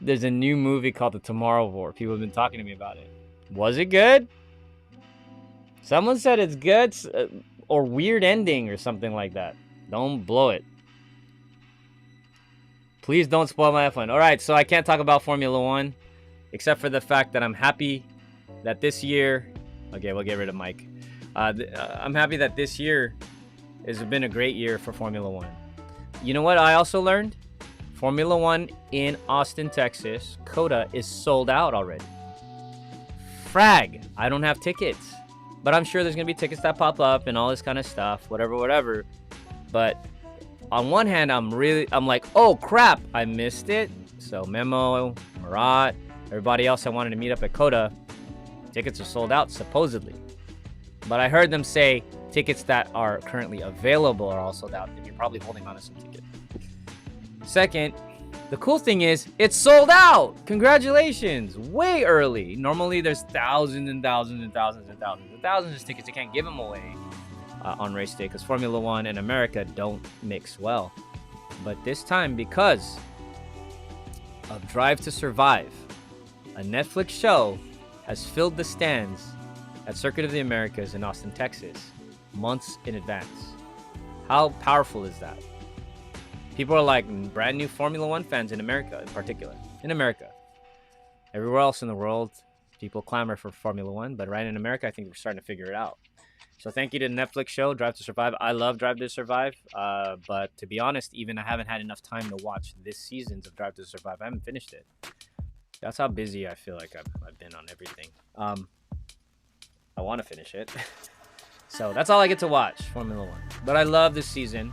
movie called The Tomorrow War. People have been talking to me about it. Was it good? Someone said it's good or weird ending or something like that. Don't blow it. Please don't spoil my F1. All right, so I can't talk about Formula One except for the fact that I'm happy that this year. Okay, we'll get rid of Mike. I'm happy that this year has been a great year for Formula One. You know what I also learned? Formula One in Austin, Texas, COTA is sold out already. Frag, I don't have tickets. But I'm sure there's going to be tickets that pop up and all this kind of stuff, whatever. But on one hand, I'm like, oh crap, I missed it. So Memo, Murat, everybody else I wanted to meet up at COTA, tickets are sold out supposedly. But I heard them say tickets that are currently available are all sold out, and you're probably holding on to some tickets. Second, the cool thing is it's sold out. Congratulations, way early. Normally there's thousands and thousands and thousands and thousands and thousands of tickets. You can't give them away on race day because Formula One and America don't mix well. But this time, because of Drive to Survive, a Netflix show has filled the stands at Circuit of the Americas in Austin, Texas, months in advance. How powerful is that? People are like brand new Formula One fans in America, in particular. In America. Everywhere else in the world, people clamor for Formula One, but right in America, I think we're starting to figure it out. So thank you to the Netflix show, Drive to Survive. I love Drive to Survive, but to be honest, even I haven't had enough time to watch this seasons of Drive to Survive. I haven't finished it. That's how busy I feel like I've been on everything. I want to finish it. So that's all I get to watch, Formula One. But I love this season.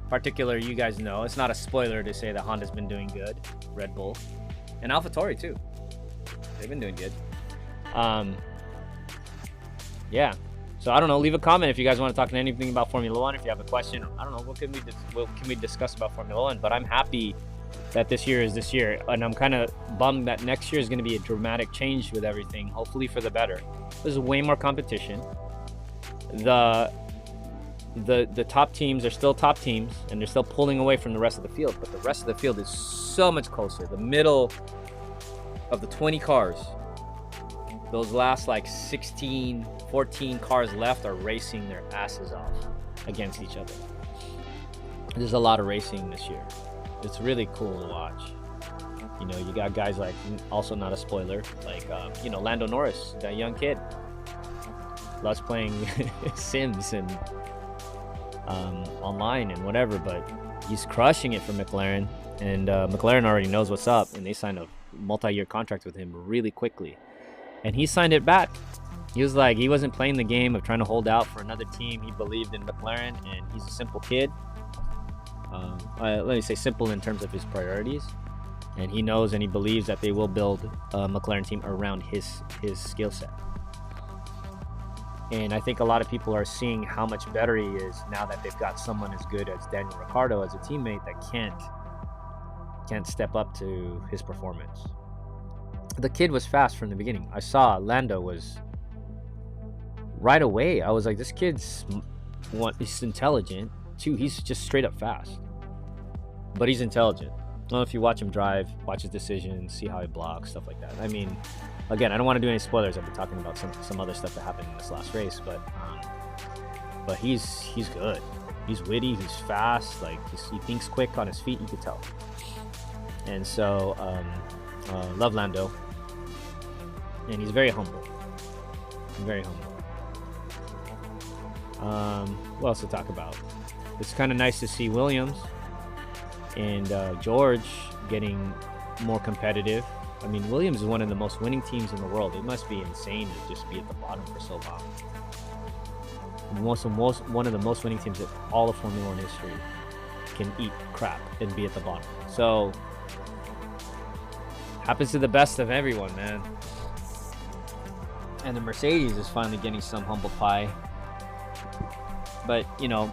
Particular, you guys know, it's not a spoiler to say that Honda's been doing good. Red Bull. And AlphaTauri too. They've been doing good. Yeah. So I don't know, leave a comment if you guys want to talk anything about Formula One. If you have a question, I don't know, what can we discuss about Formula One? But I'm happy that this year is this year. And I'm kind of bummed that next year is going to be a dramatic change with everything, hopefully for the better. There's way more competition. The top teams are still top teams, and they're still pulling away from the rest of the field, but the rest of the field is so much closer. The middle of the 20 cars, those last like 16, 14 cars left are racing their asses off against each other. There's a lot of racing this year. It's really cool to watch. You know, you got guys like, also not a spoiler, like, Lando Norris, that young kid. Loves playing Sims and online and whatever, but he's crushing it for McLaren, and McLaren already knows what's up, and they signed a multi-year contract with him really quickly, and he signed it back. He was like, he wasn't playing the game of trying to hold out for another team. He believed in McLaren, and he's a simple kid. Let me say simple in terms of his priorities, and he knows and he believes that they will build a McLaren team around his skill set. And I think a lot of people are seeing how much better he is now that they've got someone as good as Daniel Ricciardo as a teammate that can't step up to his performance. The kid was fast from the beginning. I saw Lando was right away. I was like, this kid's he's intelligent. Two, he's just straight up fast. But he's intelligent. I don't know if you watch him drive, watch his decisions, see how he blocks, stuff like that. I mean, again, I don't want to do any spoilers. I've been talking about some other stuff that happened in this last race, but he's good. He's witty. He's fast. Like he thinks quick on his feet. You could tell. And so, love Lando. And he's very humble. Very humble. What else to talk about? It's kind of nice to see Williams and George getting more competitive. I mean, Williams is one of the most winning teams in the world. It must be insane to just be at the bottom for so long. One of the most winning teams in all of Formula One history can eat crap and be at the bottom. So Happens to the best of everyone, man. And the Mercedes is finally getting some humble pie. But, you know,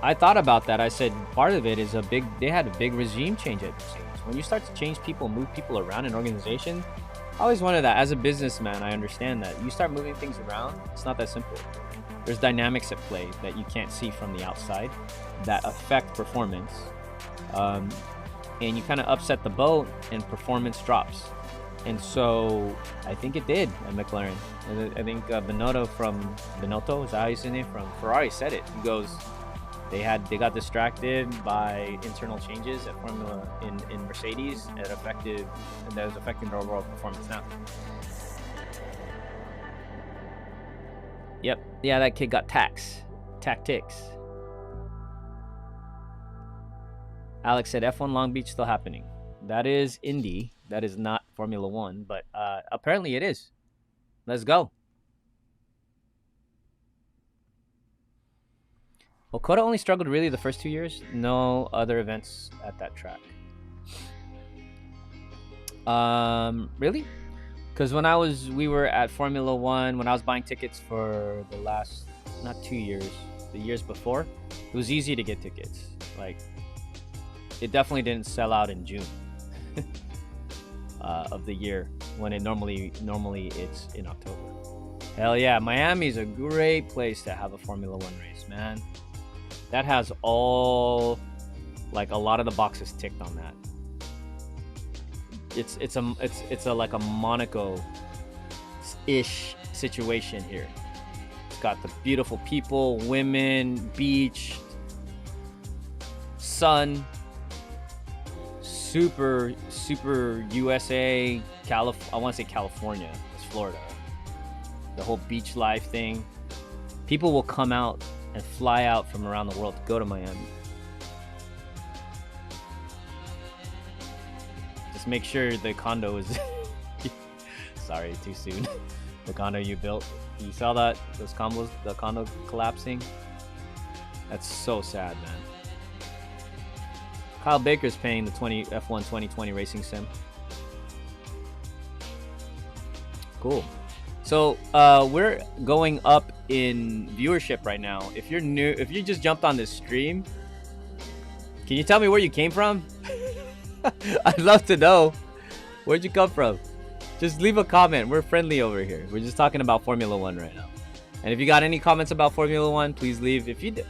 I thought about that. I said part of it is they had a big regime change at Mercedes. When you start to change people, move people around an organization, I always wanted that. As a businessman, I understand that. You start moving things around, it's not that simple. There's dynamics at play that you can't see from the outside that affect performance. And you kind of upset the boat and performance drops. And so I think it did at McLaren. I think Binotto, is that how you say his name? From Ferrari said it. He goes, they got distracted by internal changes at Formula in Mercedes that was affecting their overall performance now. Yep. Yeah, that kid got tactics. Alex said F1 Long Beach still happening. That is Indy. That is not Formula One, but apparently it is. Let's go. Well, Coda only struggled really the first 2 years. No other events at that track. Really? Because we were at Formula One, when I was buying tickets for the last, not 2 years, the years before, it was easy to get tickets. Like, it definitely didn't sell out in June of the year, when it normally it's in October. Hell yeah, Miami's a great place to have a Formula One race, man. That has all, like, a lot of the boxes ticked on that. It's like a Monaco-ish situation here. It's got the beautiful people, women, beach, sun, super USA, I want to say California. It's Florida. The whole beach life thing. People will come out and fly out from around the world to go to Miami. Just make sure the condo is sorry, too soon. The condo you built. You saw that? The condo collapsing? That's so sad, man. Kyle Baker's paying the F1 2020 racing sim. Cool. So we're going up in viewership right now. If you're new, if you just jumped on this stream, can you tell me where you came from? I'd love to know. Where'd you come from? Just leave a comment. We're friendly over here. We're just talking about Formula One right now. And if you got any comments about Formula One, please leave. If you do,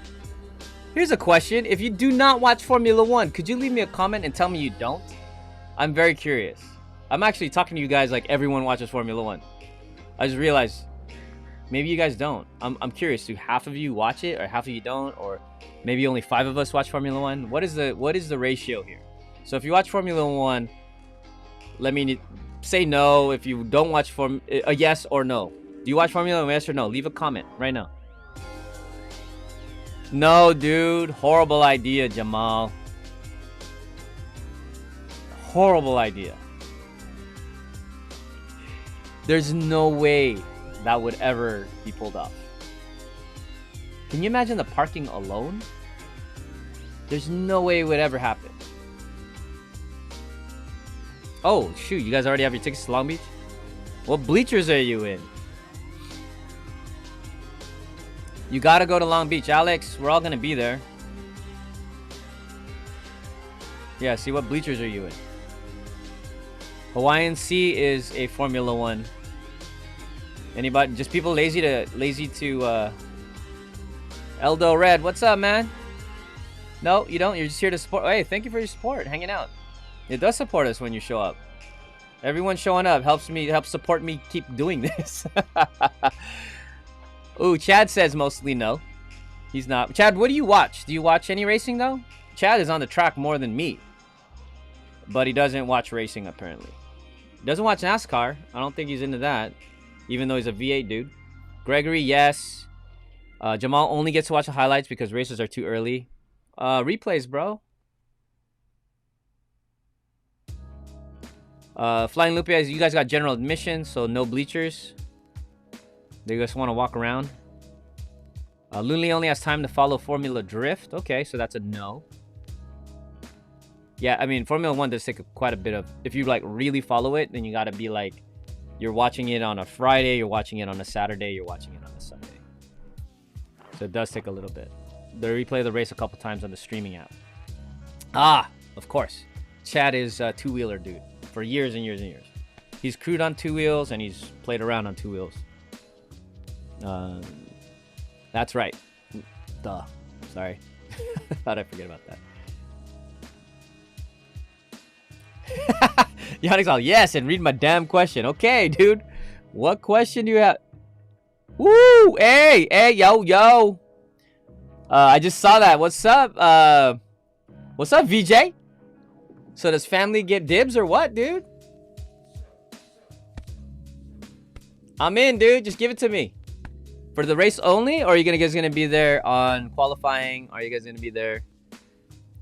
here's a question. If you do not watch Formula One, could you leave me a comment and tell me you don't? I'm very curious. I'm actually talking to you guys like everyone watches Formula One. I just realized maybe you guys don't. I'm curious. Do half of you watch it, or half of you don't, or maybe only 5 of us watch Formula One? What is the ratio here? So if you watch Formula One, let me say no. If you don't watch a yes or no. Do you watch Formula One? Yes or no? Leave a comment right now. No, dude. Horrible idea, Jamal. Horrible idea. There's no way that would ever be pulled off. Can you imagine the parking alone? There's no way it would ever happen. Oh, shoot. You guys already have your tickets to Long Beach? What bleachers are you in? You gotta go to Long Beach. Alex, we're all gonna be there. Yeah, see, what bleachers are you in? Hawaiian Sea is a Formula One. Anybody? Just people lazy to Eldo Red, what's up, man? No, you don't. You're just here to support. Hey, thank you for your support, hanging out. It does support us when you show up. Everyone showing up helps support me keep doing this. Ooh, Chad says mostly no. He's not. Chad, what do you watch? Do you watch any racing, though? Chad is on the track more than me. But he doesn't watch racing, apparently. He doesn't watch NASCAR. I don't think he's into that. Even though he's a V8 dude. Gregory, yes. Jamal only gets to watch the highlights because races are too early. Replays, bro. Flying Loopy, you guys got general admission, so no bleachers. They just want to walk around. Lun Li only has time to follow Formula Drift. Okay, so that's a no. Yeah, I mean, Formula One does take quite a bit of. If you like really follow it, then you got to be like, you're watching it on a Friday, you're watching it on a Saturday, you're watching it on a Sunday. So it does take a little bit. They replay the race a couple times on the streaming app. Ah, of course. Chad is a two-wheeler dude for years and years and years. He's crewed on two wheels and he's played around on two wheels. That's right. Duh. Sorry. How'd I forget about that? Yannick's all, yes, and read my damn question. Okay, dude. What question do you have? Woo! Hey, yo. I just saw that. What's up? What's up, VJ? So does family get dibs or what, dude? I'm in, dude. Just give it to me. For the race only, or are you guys gonna be there on qualifying? Are you guys gonna be there?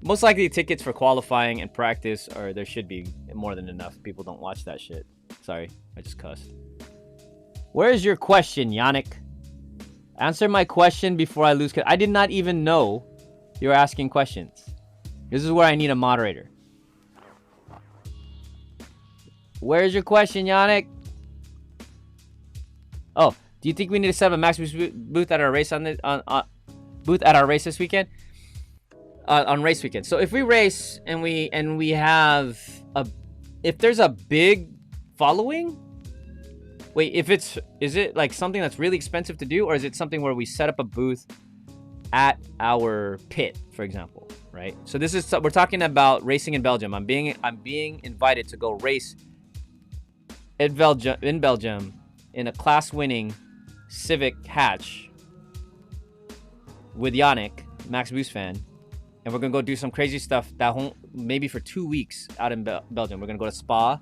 Most likely tickets for qualifying and practice, or there should be more than enough. People don't watch that shit. Sorry, I just cussed. Where's your question, Yannick? Answer my question before I lose. I did not even know you were asking questions. This is where I need a moderator. Where's your question, Yannick? Oh, do you think we need to set up a Max booth at our race booth at our race this weekend? On race weekend. So if we race and we have if there's a big following. Wait, is it like something that's really expensive to do, or is it something where we set up a booth at our pit, for example, right? So we're talking about racing in Belgium. I'm being invited to go race in Belgium in a class-winning Civic hatch with Yannick, Max Boost fan, and we're gonna go do some crazy stuff maybe for 2 weeks out in Belgium. We're gonna go to Spa,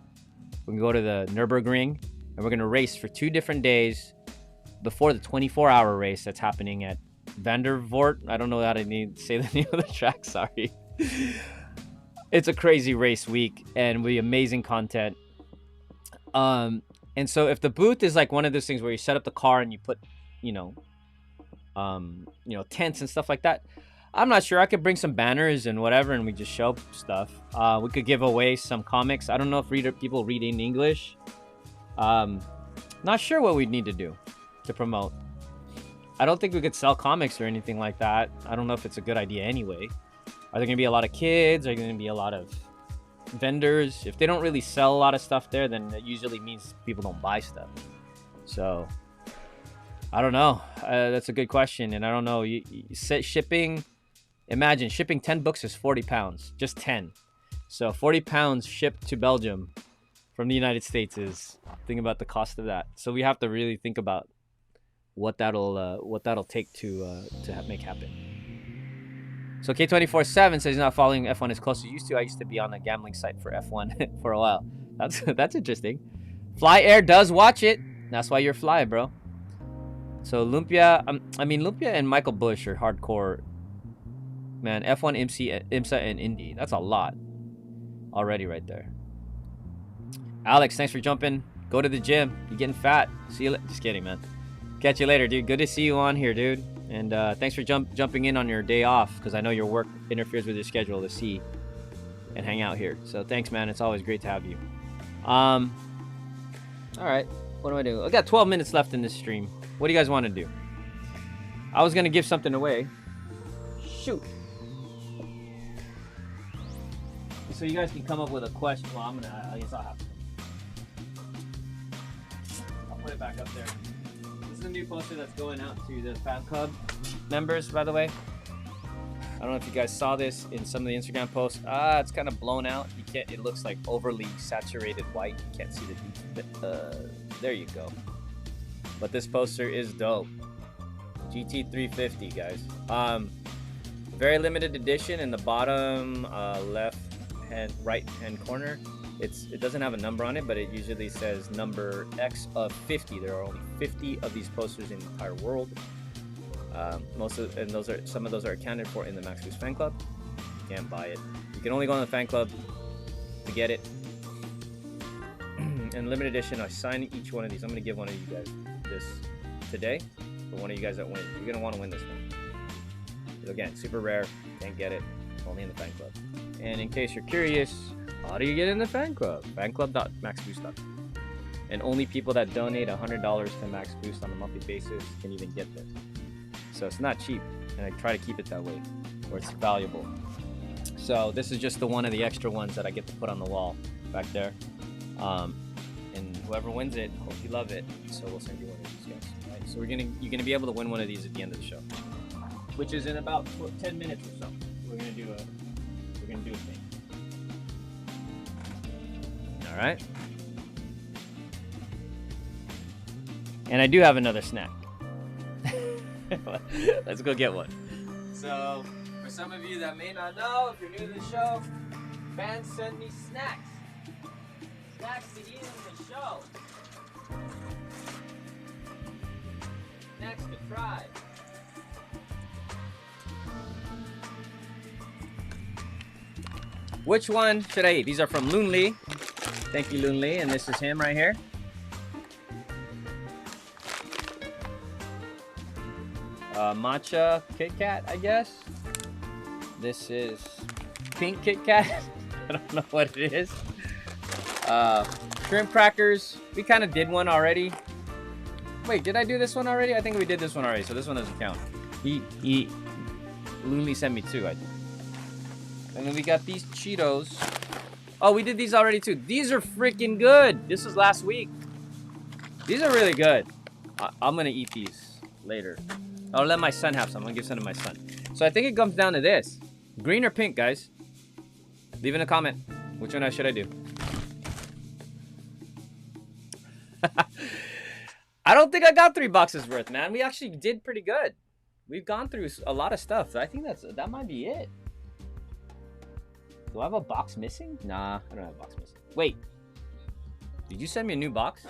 we're gonna go to the Nürburgring. And we're going to race for 2 different days before the 24-hour race that's happening at Vandervoort. I don't know how to say the name of the track. Sorry. It's a crazy race week and we amazing content. And so if the booth is like one of those things where you set up the car and you put, tents and stuff like that, I'm not sure. I could bring some banners and whatever, and we just show stuff. We could give away some comics. I don't know if people read in English. Not sure what we'd need to do to promote. I don't think we could sell comics or anything like that. I don't know if it's a good idea anyway. Are there gonna be a lot of kids? Are there gonna be a lot of vendors? If they don't really sell a lot of stuff there, then it usually means people don't buy stuff. So I don't know. That's a good question, and I don't know. You set shipping. Imagine shipping 10 books is 40 pounds, just 10. So 40 pounds shipped to Belgium from the United States is, think about the cost of that. So we have to really think about what that'll take to make happen. So K247 says he's not following F1 as close as he used to. I used to be on a gambling site for F1 for a while. That's interesting. Fly Air does watch it. That's why you're Fly, bro. So Lumpia, Lumpia and Michael Bush are hardcore. Man, F1, IMSA, and Indy. That's a lot already right there. Alex, thanks for jumping. Go to the gym. You're getting fat. See you. Just kidding, man. Catch you later, dude. Good to see you on here, dude. And thanks for jumping in on your day off, because I know your work interferes with your schedule to see and hang out here. So thanks, man. It's always great to have you. All right. What do I do? I got 12 minutes left in this stream. What do you guys want to do? I was gonna give something away. Shoot. So you guys can come up with a question. Well, I guess I'll have to. I'll put it back up there. This is a new poster that's going out to the fan club members, by the way. I don't know if you guys saw this in some of the Instagram posts. It's kind of blown out. You can't. It looks like overly saturated white. You can't see the. There you go. But this poster is dope. GT350, guys. Very limited edition. In the bottom right hand corner, it doesn't have a number on it, but it usually says number X of 50. There are only 50 of these posters in the entire world. Some of those are accounted for in the Max Boost fan club. You can't buy it. You can only go on the fan club to get it. And limited edition, I sign each one of these. I'm gonna give one of you guys this today. For one of you guys that win, you're gonna want to win this one. Again, super rare. Can't get it. Only in the fan club. And in case you're curious, how do you get in the fan club? Fanclub.maxboost.com. And only people that donate $100 to Max Boost on a monthly basis can even get this. So it's not cheap, and I try to keep it that way, where it's valuable. So this is just the one of the extra ones that I get to put on the wall back there. And whoever wins it, hope you love it. So we'll send you one of these guys. Right? So you're gonna be able to win one of these at the end of the show, which is in about 10 minutes or so. We're gonna do a thing. All right. And I do have another snack. Let's go get one. So, for some of you that may not know, if you're new to the show, fans send me snacks. Snacks to eat in the show. Snacks to try. Which one should I eat? These are from Lun Li. Thank you, Lun Li. And this is him right here. Matcha KitKat, I guess. This is pink KitKat. I don't know what it is. Shrimp crackers. We kind of did one already. Wait, did I do this one already? I think we did this one already, so this one doesn't count. Lun Li sent me two, I think. And then we got these Cheetos. Oh, we did these already too. These are freaking good. This was last week. These are really good. I'm gonna eat these later. I'll let my son have some. I'm gonna give some to my son. So I think it comes down to this. Green or pink, guys? Leave in a comment. Which one should I do? I don't think I got 3 boxes worth, man. We actually did pretty good. We've gone through a lot of stuff. I think that might be it. Do I have a box missing? Nah, I don't have a box missing. Wait. Did you send me a new box?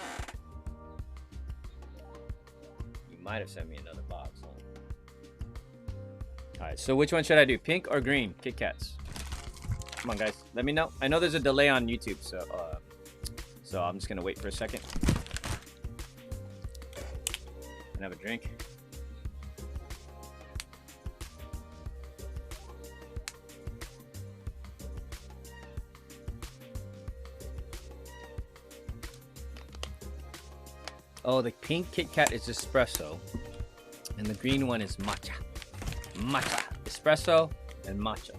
You might have sent me another box. Huh? Alright, so which one should I do? Pink or green? Kit Kats. Come on, guys. Let me know. I know there's a delay on YouTube, so I'm just going to wait for a second. And have a drink. Oh, the pink Kit Kat is espresso, and the green one is matcha. Matcha, espresso, and matcha.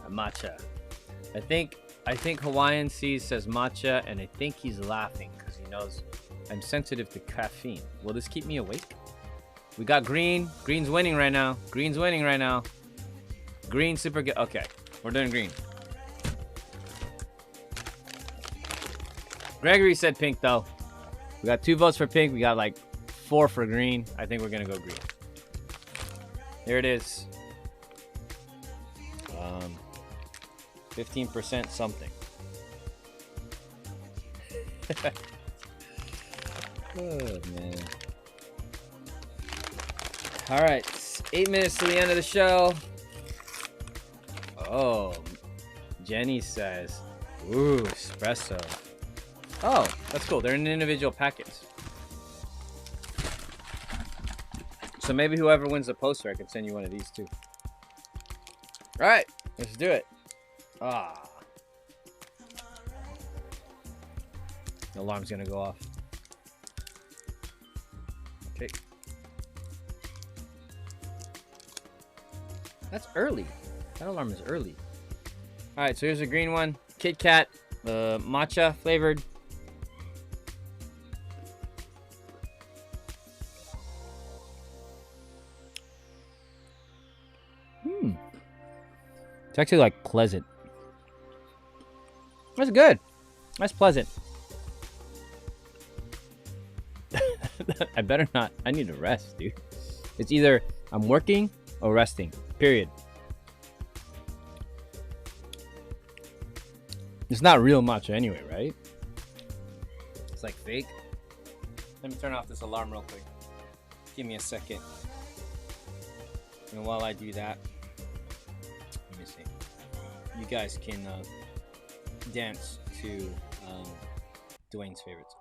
Matcha. I think Hawaiian Seas says matcha, and I think he's laughing because he knows I'm sensitive to caffeine. Will this keep me awake? We got green. Green's winning right now. Green's winning right now. Green, super good. Okay, we're doing green. Gregory said pink, though. We got 2 votes for pink. We got like 4 for green. I think we're going to go green. Here it is. 15% something. Oh, man. All right. 8 minutes to the end of the show. Oh, Jenny says, ooh, espresso. Oh, that's cool. They're in individual packets. So maybe whoever wins the poster, I can send you one of these too. All right, let's do it. Ah. The alarm's gonna go off. Okay. That's early. That alarm is early. All right, so here's a green one. Kit Kat, matcha flavored. It's actually like pleasant. That's good. That's pleasant. I better not. I need to rest, dude. It's either I'm working or resting. Period. It's not real matcha anyway, right? It's like fake. Let me turn off this alarm real quick. Give me a second. And while I do that, let me see. You guys can dance to Dwayne's favorite song.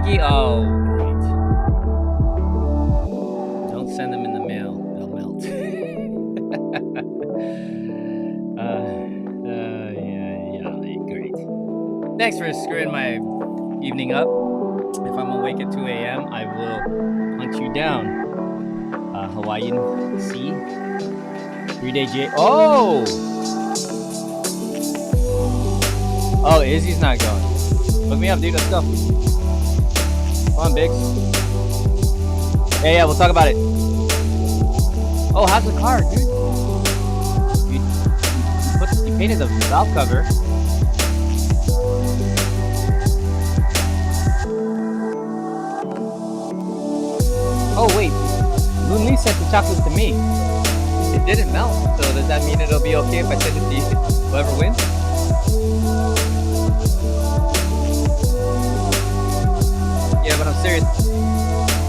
sticky? Oh, great. Don't send them in the mail. They'll melt. Yeah, great. Thanks for screwing my evening up. If I'm awake at 2 a.m., I will hunt you down. Hawaiian Sea. 3-day J. Oh! Oh, Izzy's not going. Hook me up, dude. Let's go. Come on, Biggs. Yeah, we'll talk about it. Oh, how's the car, dude? You painted the valve cover. Oh, wait. Lun Li sent the chocolate to me. It didn't melt, so does that mean it'll be okay if I send it to you? Whoever wins? Yeah, but I'm serious.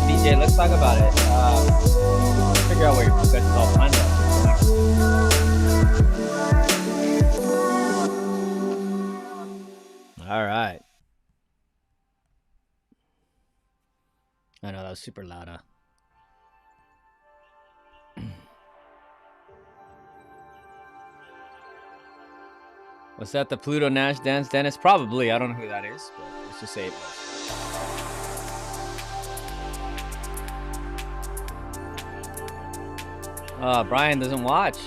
DJ, let's talk about it. Figure out where you guys all find that. All right. I know that was super loud, huh? Was that the Pluto Nash dance, Dennis? Probably. I don't know who that is, but let's just say it was. Brian doesn't watch.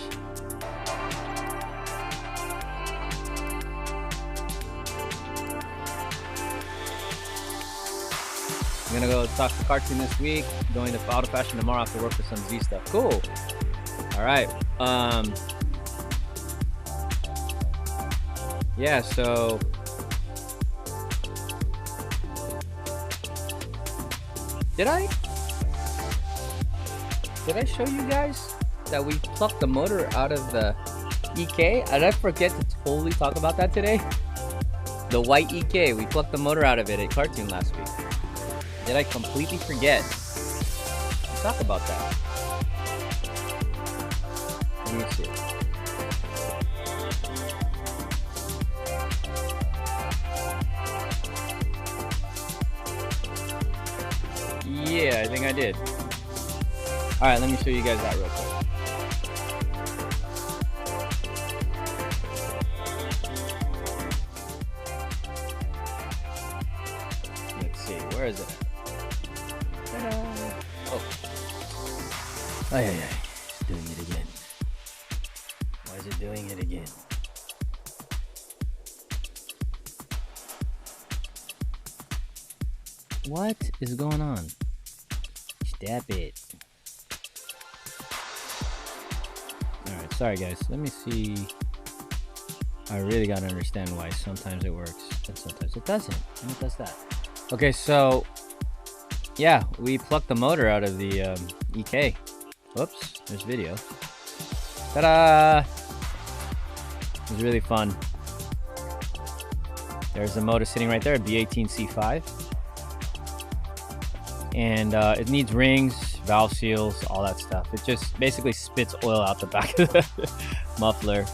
I'm gonna go talk to Cartoon this week. Going to Auto Fashion tomorrow after work for some Z stuff. Cool. All right. Yeah, so did I show you guys that we plucked the motor out of the EK? Did I forget to totally talk about that today? The white EK, we plucked the motor out of it at Cartoon last week. Did I completely forget? Let's talk about that. Let me see. Yeah, I think I did. All right, let me show you guys that real quick. Let's see, where is it? Ta-da! Oh. Ay, it's doing it again. Why is it doing it again? What is going on? Stop it. Alright, sorry guys. Let me see. I really gotta understand why sometimes it works and sometimes it doesn't. And it does that. Okay, so yeah, we plucked the motor out of the EK. Whoops, there's video. Ta-da! It was really fun. There's the motor sitting right there, B18C5. And it needs rings, valve seals, all that stuff. It just basically spits oil out the back of the muffler.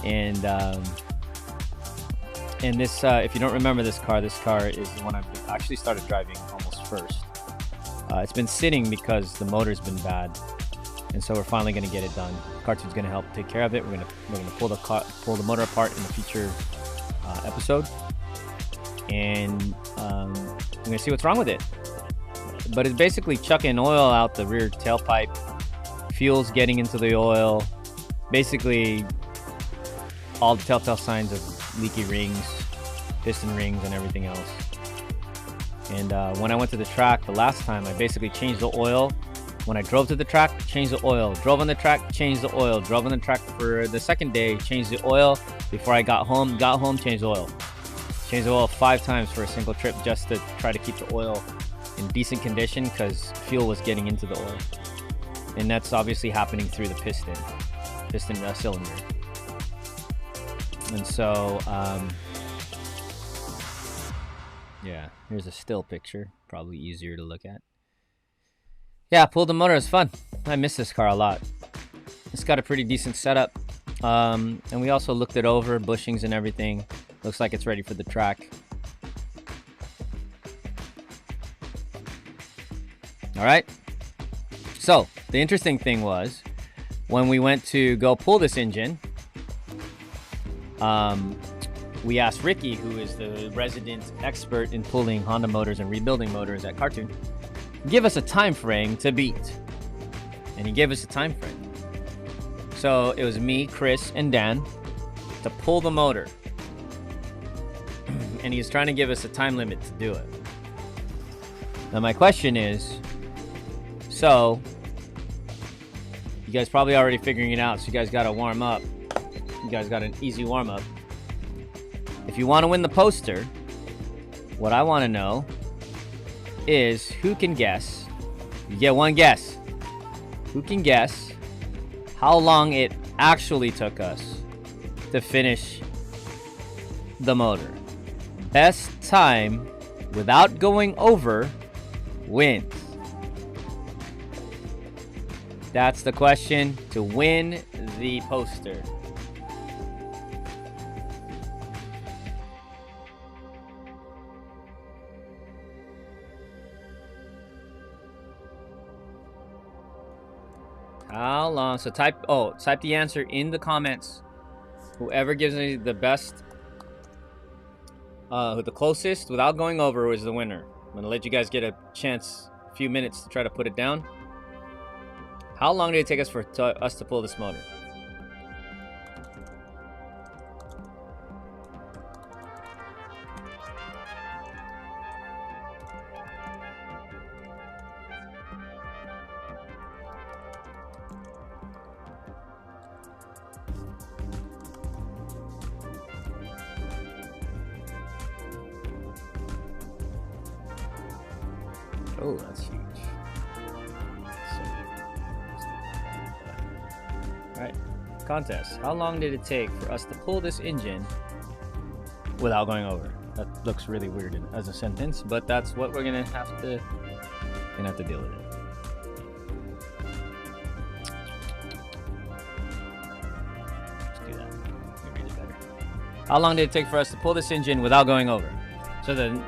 And this, if you don't remember this car is the one I've actually started driving almost first. It's been sitting because the motor's been bad, and so we're finally going to get it done. Cartoon's going to help take care of it. We're going to pull the motor apart in the future episode, and we're going to see what's wrong with it. But it's basically chucking oil out the rear tailpipe, fuel's getting into the oil, basically all the telltale signs of leaky rings, piston rings, and everything else. And when I went to the track the last time, I basically changed the oil. When I drove to the track, changed the oil. Drove on the track, changed the oil. Drove on the track for the second day, changed the oil. Before I got home, changed the oil. Changed the oil 5 times for a single trip just to try to keep the oil in decent condition because fuel was getting into the oil. And that's obviously happening through the piston cylinder. And so, yeah, here's a still picture, probably easier to look at. Yeah, pulled the motor, it's fun. I miss this car a lot. It's got a pretty decent setup. And we also looked it over, bushings and everything. Looks like it's ready for the track. All right. So the interesting thing was when we went to go pull this engine, we asked Ricky, who is the resident expert in pulling Honda motors and rebuilding motors at Cartoon, give us a time frame to beat. And he gave us a time frame. So it was me, Chris, and Dan to pull the motor. And he's trying to give us a time limit to do it. Now my question is, so you guys probably already figuring it out, so you guys got to warm up. You guys got an easy warm up. If you want to win the poster, what I want to know is who can guess. You get one guess. Who can guess how long it actually took us to finish the motor? Best time without going over wins. That's the question to win the poster. How long? So type the answer in the comments. Whoever gives me the best, the closest without going over is the winner. I'm gonna let you guys get a chance, a few minutes to try to put it down. How long did it take us for us to pull this motor? Oh, that's huge. Alright, contest. How long did it take for us to pull this engine without going over? That looks really weird as a sentence, but that's what we're gonna have to deal with it. Let's do that. Let me read it better. How long did it take for us to pull this engine without going over? So then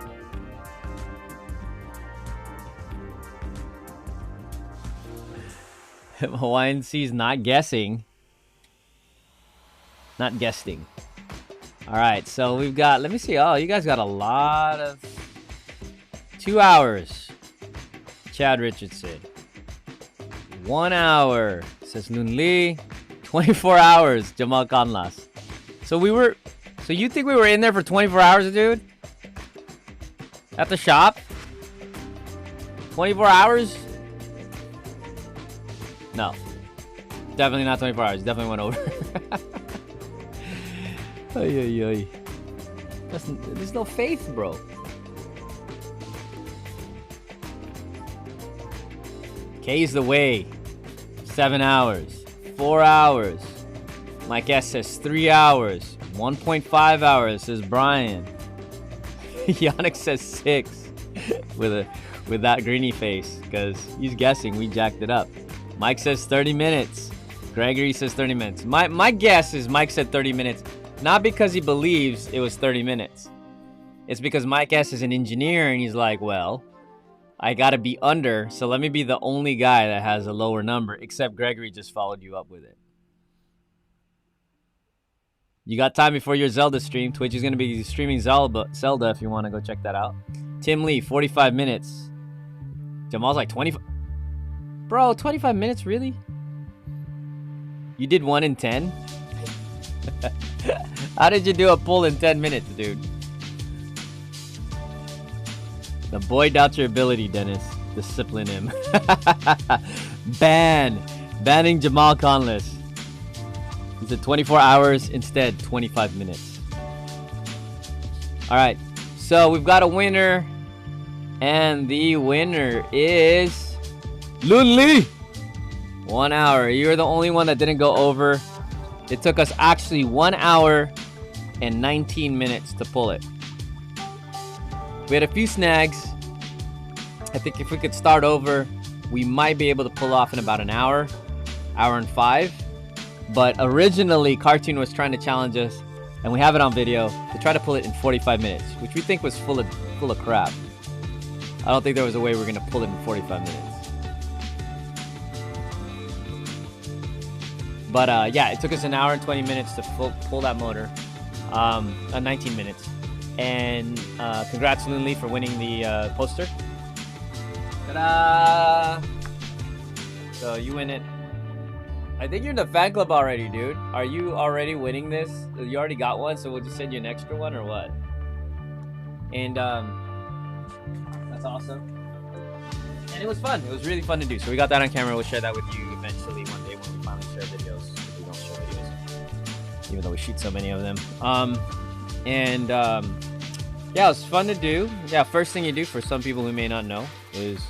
Hawaiian C's not guessing. Not guessing. Alright, so we've got, let me see. Oh, you guys got a lot of 2 hours. Chad Richardson. 1 hour, says Lun Li. 24 hours, Jamal Kanlas. So you think we were in there for 24 hours, dude? At the shop? 24 hours? No. Definitely not 24 hours. Definitely went over. Ay, ay, ay. There's no faith, bro. K's the way. 7 hours. 4 hours. Mike S says 3 hours. 1.5 hours, says Brian. Yannick says 6. with that greeny face. Because he's guessing we jacked it up. Mike says 30 minutes. Gregory says 30 minutes. My guess is Mike said 30 minutes. Not because he believes it was 30 minutes. It's because Mike S is an engineer and he's like, well, I gotta be under, so let me be the only guy that has a lower number, except Gregory just followed you up with it. You got time before your Zelda stream. Twitch is gonna be streaming Zelda if you wanna go check that out. Tim Lee, 45 minutes. Jamal's like 25. Bro, 25 minutes, really? You did 1 in 10? How did you do a pull in 10 minutes, dude? The boy doubts your ability, Dennis. Discipline him. Banning Jamal Conless. He said 24 hours instead, 25 minutes. Alright, so we've got a winner. And the winner is Lun Li. 1 hour. You're the only one that didn't go over. It took us actually 1 hour and 19 minutes to pull it. We had a few snags. I think if we could start over, we might be able to pull off in about an hour and 5. But originally, Cartoon was trying to challenge us, and we have it on video, to try to pull it in 45 minutes, which we think was full of crap. I don't think there was a way we were going to pull it in 45 minutes. But yeah, it took us an hour and 20 minutes to pull that motor. 19 minutes. And congrats, Lun Li, for winning the poster. Ta-da! So you win it. I think you're in the fan club already, dude. Are you already winning this? You already got one, so we'll just send you an extra one or what? And that's awesome. And it was fun. It was really fun to do. So we got that on camera. We'll share that with you eventually one day when we finally share videos. We don't share videos, even though we shoot so many of them. Yeah, it was fun to do. Yeah, first thing you do for some people who may not know is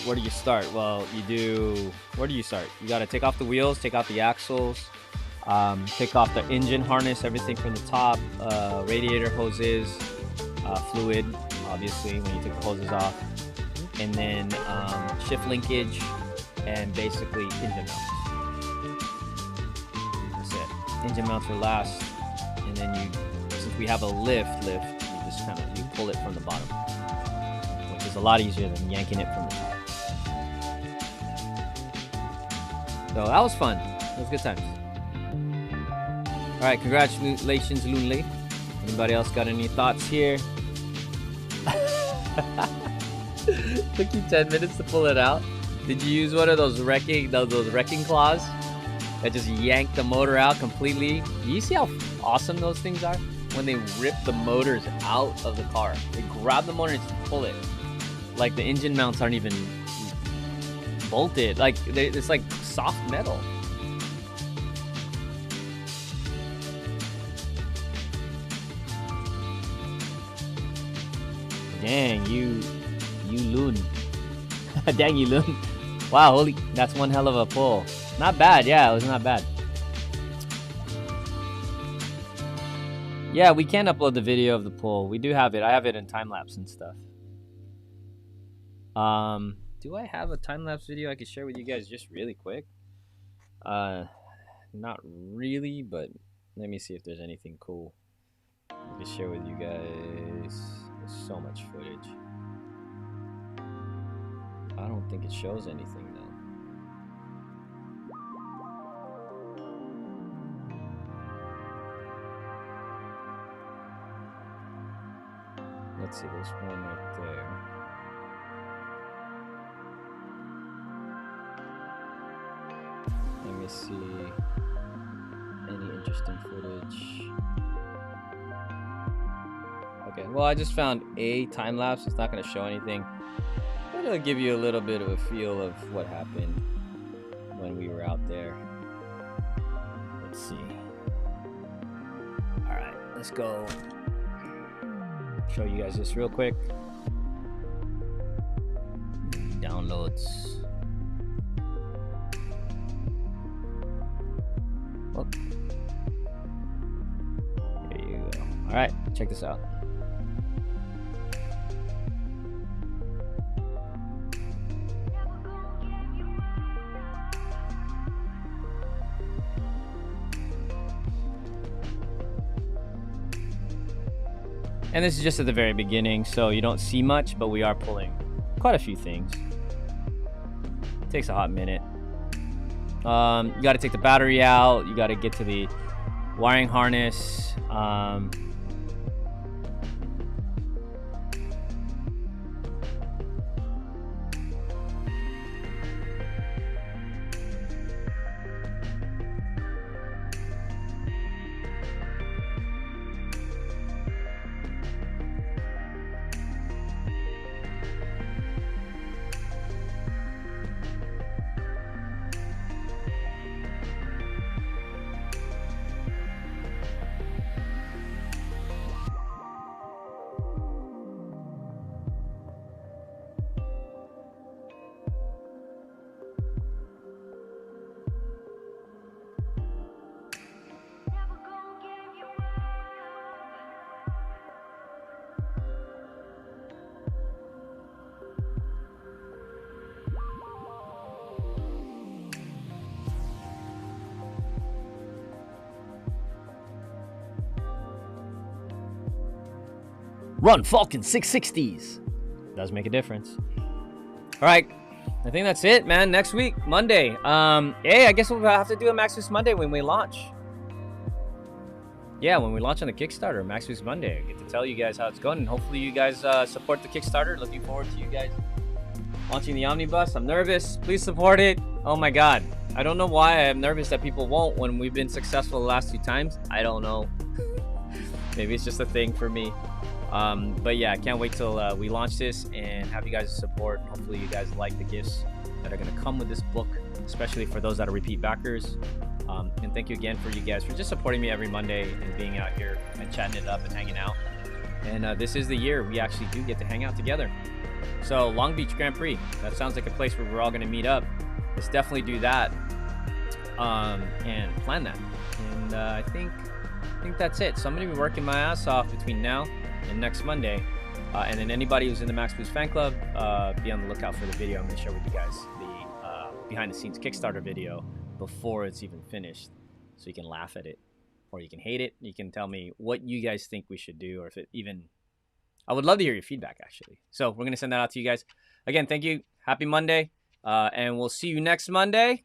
where do you start? Well, where do you start? You got to take off the wheels, take out the axles, take off the engine harness, everything from the top, radiator hoses, fluid, obviously, when you take the hoses off, and then shift linkage, and basically engine mounts. That's it. Engine mounts are last, and then since we have a lift, you just you pull it from the bottom, which is a lot easier than yanking it from the top. So that was fun. It was good times. All right, congratulations, Lun Li. Anybody else got any thoughts here? Took you 10 minutes to pull it out. Did you use one of those wrecking claws that just yank the motor out completely? Do you see how awesome those things are? When they rip the motors out of the car, they grab the motor and just pull it. Like the engine mounts aren't even bolted. Like it's like soft metal. Dang, you Lun. Dang, you Lun. Wow, that's one hell of a pull. Not bad, yeah, it was not bad. Yeah, we can upload the video of the pull. We do have it. I have it in time-lapse and stuff. Do I have a time-lapse video I could share with you guys just really quick? Not really, but let me see if there's anything cool I can share with you guys. There's so much footage. I don't think it shows anything though. Let's see, there's one right there. Let me see any interesting footage. Okay, well, I just found a time lapse. It's not going to show anything, but it'll give you a little bit of a feel of what happened when we were out there. Let's see. All right, let's go. Show you guys this real quick. Downloads. Oh. There you go. All right, check this out. And this is just at the very beginning, so you don't see much, but we are pulling quite a few things. It takes a hot minute. You got to take the battery out. You got to get to the wiring harness. Run Falcon 660s. Does make a difference. All right, I think that's it, man. Next week, Monday. Hey, I guess we'll have to do a Max Boost Monday when we launch. Yeah, when we launch on the Kickstarter, Max Boost Monday. I get to tell you guys how it's going, and hopefully you guys support the Kickstarter. Looking forward to you guys launching the Omnibus. I'm nervous. Please support it. Oh my God. I don't know why I'm nervous that people won't when we've been successful the last 2 times. I don't know. Maybe it's just a thing for me. But yeah, I can't wait till we launch this and have you guys support. Hopefully you guys like the gifts that are going to come with this book, especially for those that are repeat backers. And thank you again for you guys for just supporting me every Monday and being out here and chatting it up and hanging out. And this is the year we actually do get to hang out together. So Long Beach Grand Prix, that sounds like a place where we're all going to meet up. Let's definitely do that and plan that. And I think that's it. So I'm going to be working my ass off between now and next Monday. And then anybody who's in the Max Boost fan club, be on the lookout for the video. I'm going to share with you guys the behind the scenes Kickstarter video before it's even finished, so you can laugh at it or you can hate it. You can tell me what you guys think we should do, or if it even, I would love to hear your feedback actually. So we're going to send that out to you guys. Again, thank you. Happy Monday. And we'll see you next Monday,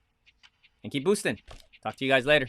and keep boosting. Talk to you guys later.